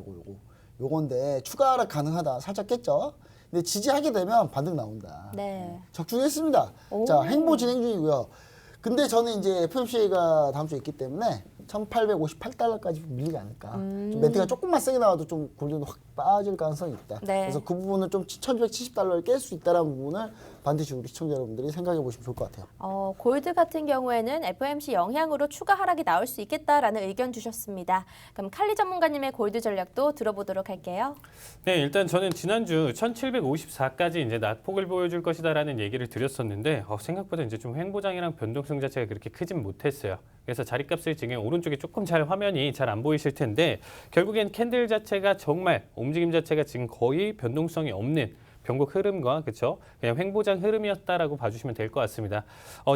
요건데 추가 하락 가능하다. 살짝 깼죠? 근데 지지하게 되면 반등 나온다. 네. 적중했습니다. 오. 자, 행보 진행 중이고요. 근데 저는 이제 FOMC가 다음 주에 있기 때문에 1,858달러까지 밀리지 않을까. 좀 멘트가 조금만 세게 나와도 좀 골드는 확 빠질 가능성이 있다. 네. 그래서 그 부분은 좀 1,270달러를 깰 수 있다는 부분을 반드시 우리 시청자 여러분들이 생각해 보시면 좋을 것 같아요. 골드 같은 경우에는 FOMC 영향으로 추가 하락이 나올 수 있겠다라는 의견 주셨습니다. 그럼 칼리 전문가님의 골드 전략도 들어보도록 할게요. 네, 일단 저는 지난주 1754까지 이제 낙폭을 보여줄 것이다라는 얘기를 드렸었는데 생각보다 이제 좀 횡보장이랑 변동성 자체가 그렇게 크진 못했어요. 그래서 자리값을 지금 오른쪽에 조금 잘 화면이 잘 안 보이실 텐데 결국엔 캔들 자체가 정말 움직임 자체가 지금 거의 변동성이 없는 변곡 흐름과 그렇죠? 그냥 횡보장 흐름이었다라고 봐주시면 될 것 같습니다.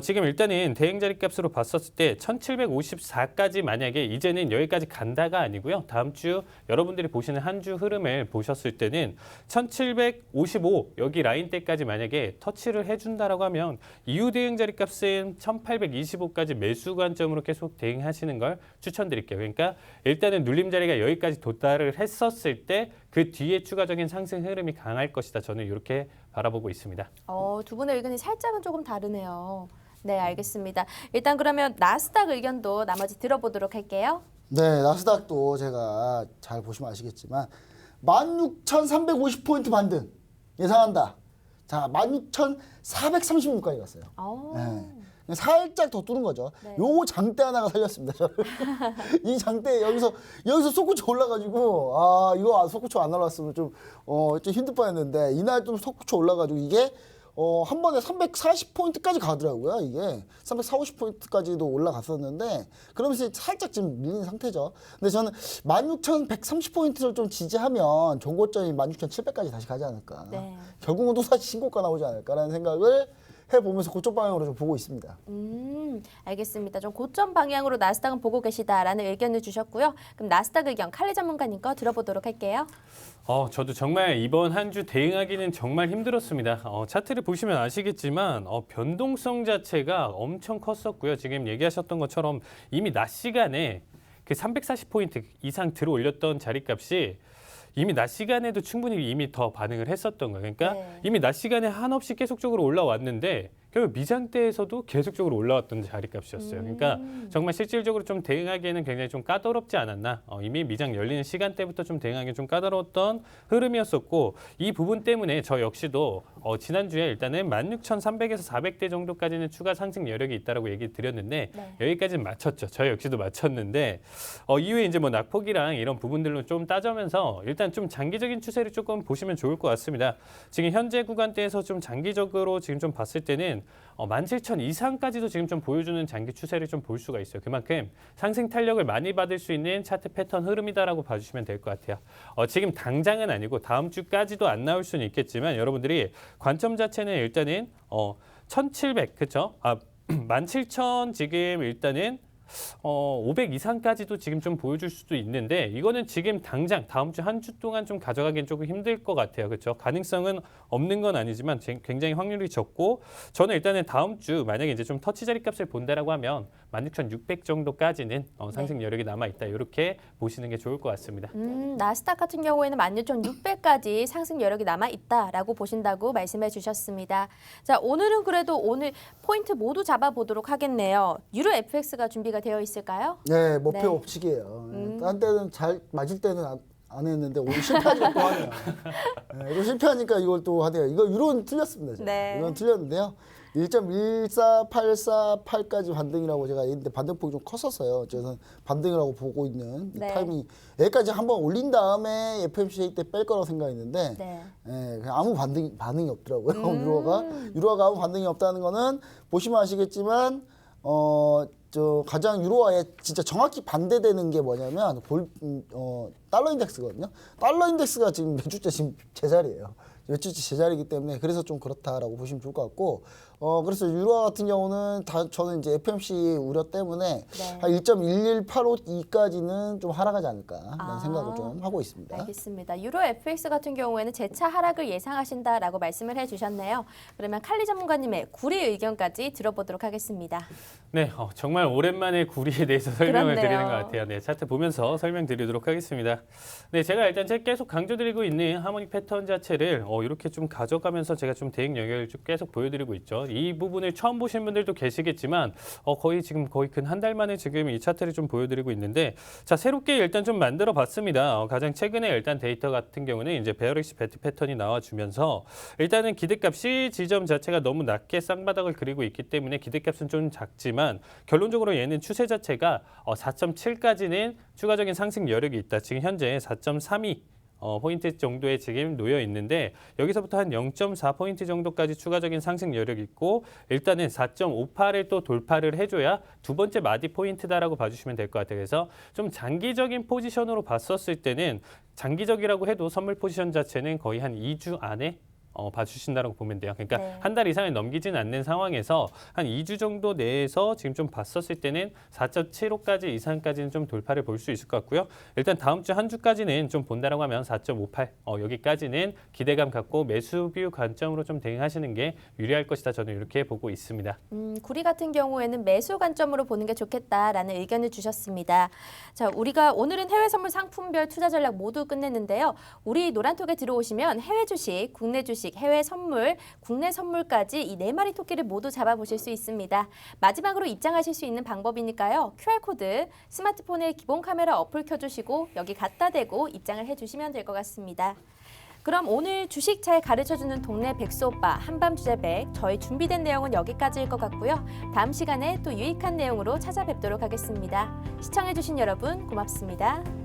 지금 일단은 대행 자리값으로 봤었을 때 1754까지 만약에 이제는 여기까지 간다가 아니고요. 다음 주 여러분들이 보시는 한 주 흐름을 보셨을 때는 1755 여기 라인대까지 만약에 터치를 해준다라고 하면 이후 대행 자리값은 1825까지 매수 관점으로 계속 대응하시는 걸 추천드릴게요. 그러니까 일단은 눌림 자리가 여기까지 도달을 했었을 때 그 뒤에 추가적인 상승 흐름이 강할 것이다. 저는 이렇게 바라보고 있습니다. 두 분의 의견이 살짝은 조금 다르네요. 네, 알겠습니다. 일단 그러면 나스닥 의견도 나머지 들어보도록 할게요. 네, 나스닥도 제가 잘 보시면 아시겠지만 16,350포인트 반등 예상한다. 자, 16,436까지 갔어요. 오. 네. 살짝 더 뚫은 거죠. 네. 요 장대 하나가 살렸습니다. 저를. 이 장대 여기서 솟구쳐 올라가지고 이거 솟구쳐 안 올라왔으면 좀 힘들 뻔했는데 이날 좀 솟구쳐 올라가지고 이게 한 번에 340포인트까지 가더라고요. 이게 340, 50포인트까지도 올라갔었는데 그러면서 살짝 지금 밀린 상태죠. 근데 저는 16,130포인트를 좀 지지하면 종고점이 16,700까지 다시 가지 않을까. 네. 결국은 또 다시 신고가 나오지 않을까라는 생각을 해보면서 그쪽 방향으로 좀 보고 있습니다. 알겠습니다. 좀 고점 방향으로 나스닥은 보고 계시다라는 의견을 주셨고요. 그럼 나스닥 의견 칼리 전문가님 거 들어보도록 할게요. 저도 정말 이번 한 주 대응하기는 정말 힘들었습니다. 차트를 보시면 아시겠지만 변동성 자체가 엄청 컸었고요. 지금 얘기하셨던 것처럼 이미 낮 시간에 그 340포인트 이상 들어 올렸던 자리값이 이미 낮 시간에도 충분히 이미 더 반응을 했었던 거예요. 그러니까 네. 이미 낮 시간에 한없이 계속적으로 올라왔는데 결국 미장대에서도 계속적으로 올라왔던 자리값이었어요. 그러니까 정말 실질적으로 좀 대응하기에는 굉장히 좀 까다롭지 않았나. 이미 미장 열리는 시간대부터 좀 대응하기 좀 까다로웠던 흐름이었었고 이 부분 때문에 저 역시도 지난주에 일단은 16,300에서 400대 정도까지는 추가 상승 여력이 있다라고 얘기 드렸는데 네. 여기까지는 맞췄죠. 저 역시도 맞췄는데 이후에 이제 뭐 낙폭이랑 이런 부분들로 좀 따져면서 일단 좀 장기적인 추세를 조금 보시면 좋을 것 같습니다. 지금 현재 구간대에서 좀 장기적으로 지금 좀 봤을 때는 17,000 이상까지도 지금 좀 보여주는 장기 추세를 좀 볼 수가 있어요. 그만큼 상승 탄력을 많이 받을 수 있는 차트 패턴 흐름이다라고 봐주시면 될 것 같아요. 지금 당장은 아니고 다음 주까지도 안 나올 수는 있겠지만 여러분들이 관점 자체는 일단은 1,700 그렇죠? 17,000 지금 일단은 500 이상까지도 지금 좀 보여줄 수도 있는데 이거는 지금 당장 다음 주 한 주 동안 좀 가져가기는 조금 힘들 것 같아요. 그렇죠? 가능성은 없는 건 아니지만 굉장히 확률이 적고 저는 일단은 다음 주 만약에 이제 좀 터치 자리값을 본다라고 하면 16,600 정도까지는 상승 여력이 남아 있다. 이렇게 보시는 게 좋을 것 같습니다. 나스닥 같은 경우에는 16,600까지 상승 여력이 남아 있다라고 보신다고 말씀해 주셨습니다. 자, 오늘은 그래도 오늘 포인트 모두 잡아보도록 하겠네요. 유로 FX가 준비가 되어 있을까요? 네, 목표 네. 업칙이에요. 딴 때는 잘 맞을 때는 안 했는데 오늘 실패하니까 또 하네요. 네, 또 실패하니까 이걸 또 하네요. 이거 유로는 틀렸습니다. 제가. 네. 유로는 틀렸는데요. 1.14848까지 반등이라고 제가 얘기했는데 반등폭이 좀 컸었어요. 저는 반등이라고 보고 있는 이 네. 타이밍 여기까지 한번 올린 다음에 FMCA 때 뺄 거라고 생각했는데 네. 그냥 아무 반응이 없더라고요. 유로화가 아무 반응이 없다는 거는 보시면 아시겠지만 가장 유로화에 진짜 정확히 반대되는 게 뭐냐면 달러 인덱스거든요. 달러 인덱스가 지금 몇 주째 지금 제자리예요. 몇 주째 제자리이기 때문에 그래서 좀 그렇다라고 보시면 좋을 것 같고 그래서 유로화 같은 경우는 저는 이제 FMC 우려 때문에 네. 한 1.11852까지는 좀 하락하지 않을까라는 생각을 좀 하고 있습니다. 알겠습니다. 유로 FX 같은 경우에는 재차 하락을 예상하신다라고 말씀을 해주셨네요. 그러면 칼리 전문가님의 구리 의견까지 들어보도록 하겠습니다. 네, 정말 오랜만에 구리에 대해서 설명을 그렇네요. 드리는 것 같아요. 네, 차트 보면서 설명드리도록 하겠습니다. 네, 제가 일단 계속 강조드리고 있는 하모닉 패턴 자체를 이렇게 좀 가져가면서 제가 좀 대응 영역을 쭉 계속 보여드리고 있죠. 이 부분을 처음 보신 분들도 계시겠지만 거의 근 한 달 만에 지금 이 차트를 좀 보여드리고 있는데 자 새롭게 일단 좀 만들어봤습니다. 가장 최근에 일단 데이터 같은 경우는 이제 베어릭시 배트 패턴이 나와주면서 일단은 기대값 C 지점 자체가 너무 낮게 쌍바닥을 그리고 있기 때문에 기대값은 좀 작지만 결론적으로 얘는 추세 자체가 4.7까지는 추가적인 상승 여력이 있다. 지금 현재 4.32 포인트 정도에 지금 놓여 있는데 여기서부터 한 0.4포인트 정도까지 추가적인 상승 여력이 있고 일단은 4.58을 또 돌파를 해줘야 두 번째 마디 포인트다라고 봐주시면 될 것 같아요. 그래서 좀 장기적인 포지션으로 봤었을 때는 장기적이라고 해도 선물 포지션 자체는 거의 한 2주 안에 봐주신다고 보면 돼요. 그러니까 네. 한 달 이상을 넘기진 않는 상황에서 한 2주 정도 내에서 지금 좀 봤었을 때는 4.75까지 이상까지는 좀 돌파를 볼 수 있을 것 같고요. 일단 다음 주 한 주까지는 좀 본다라고 하면 4.58 여기까지는 기대감 갖고 매수뷰 관점으로 좀 대응하시는 게 유리할 것이다. 저는 이렇게 보고 있습니다. 구리 같은 경우에는 매수 관점으로 보는 게 좋겠다라는 의견을 주셨습니다. 자, 우리가 오늘은 해외 선물 상품별 투자 전략 모두 끝냈는데요. 우리 노란톡에 들어오시면 해외 주식, 국내 주식, 해외 선물, 국내 선물까지 이 4마리 토끼를 모두 잡아보실 수 있습니다. 마지막으로 입장하실 수 있는 방법이니까요. QR코드, 스마트폰에 기본 카메라 어플 켜주시고 여기 갖다 대고 입장을 해주시면 될 것 같습니다. 그럼 오늘 주식 잘 가르쳐주는 동네 백수 오빠 한밤주제백 저희 준비된 내용은 여기까지일 것 같고요. 다음 시간에 또 유익한 내용으로 찾아뵙도록 하겠습니다. 시청해주신 여러분 고맙습니다.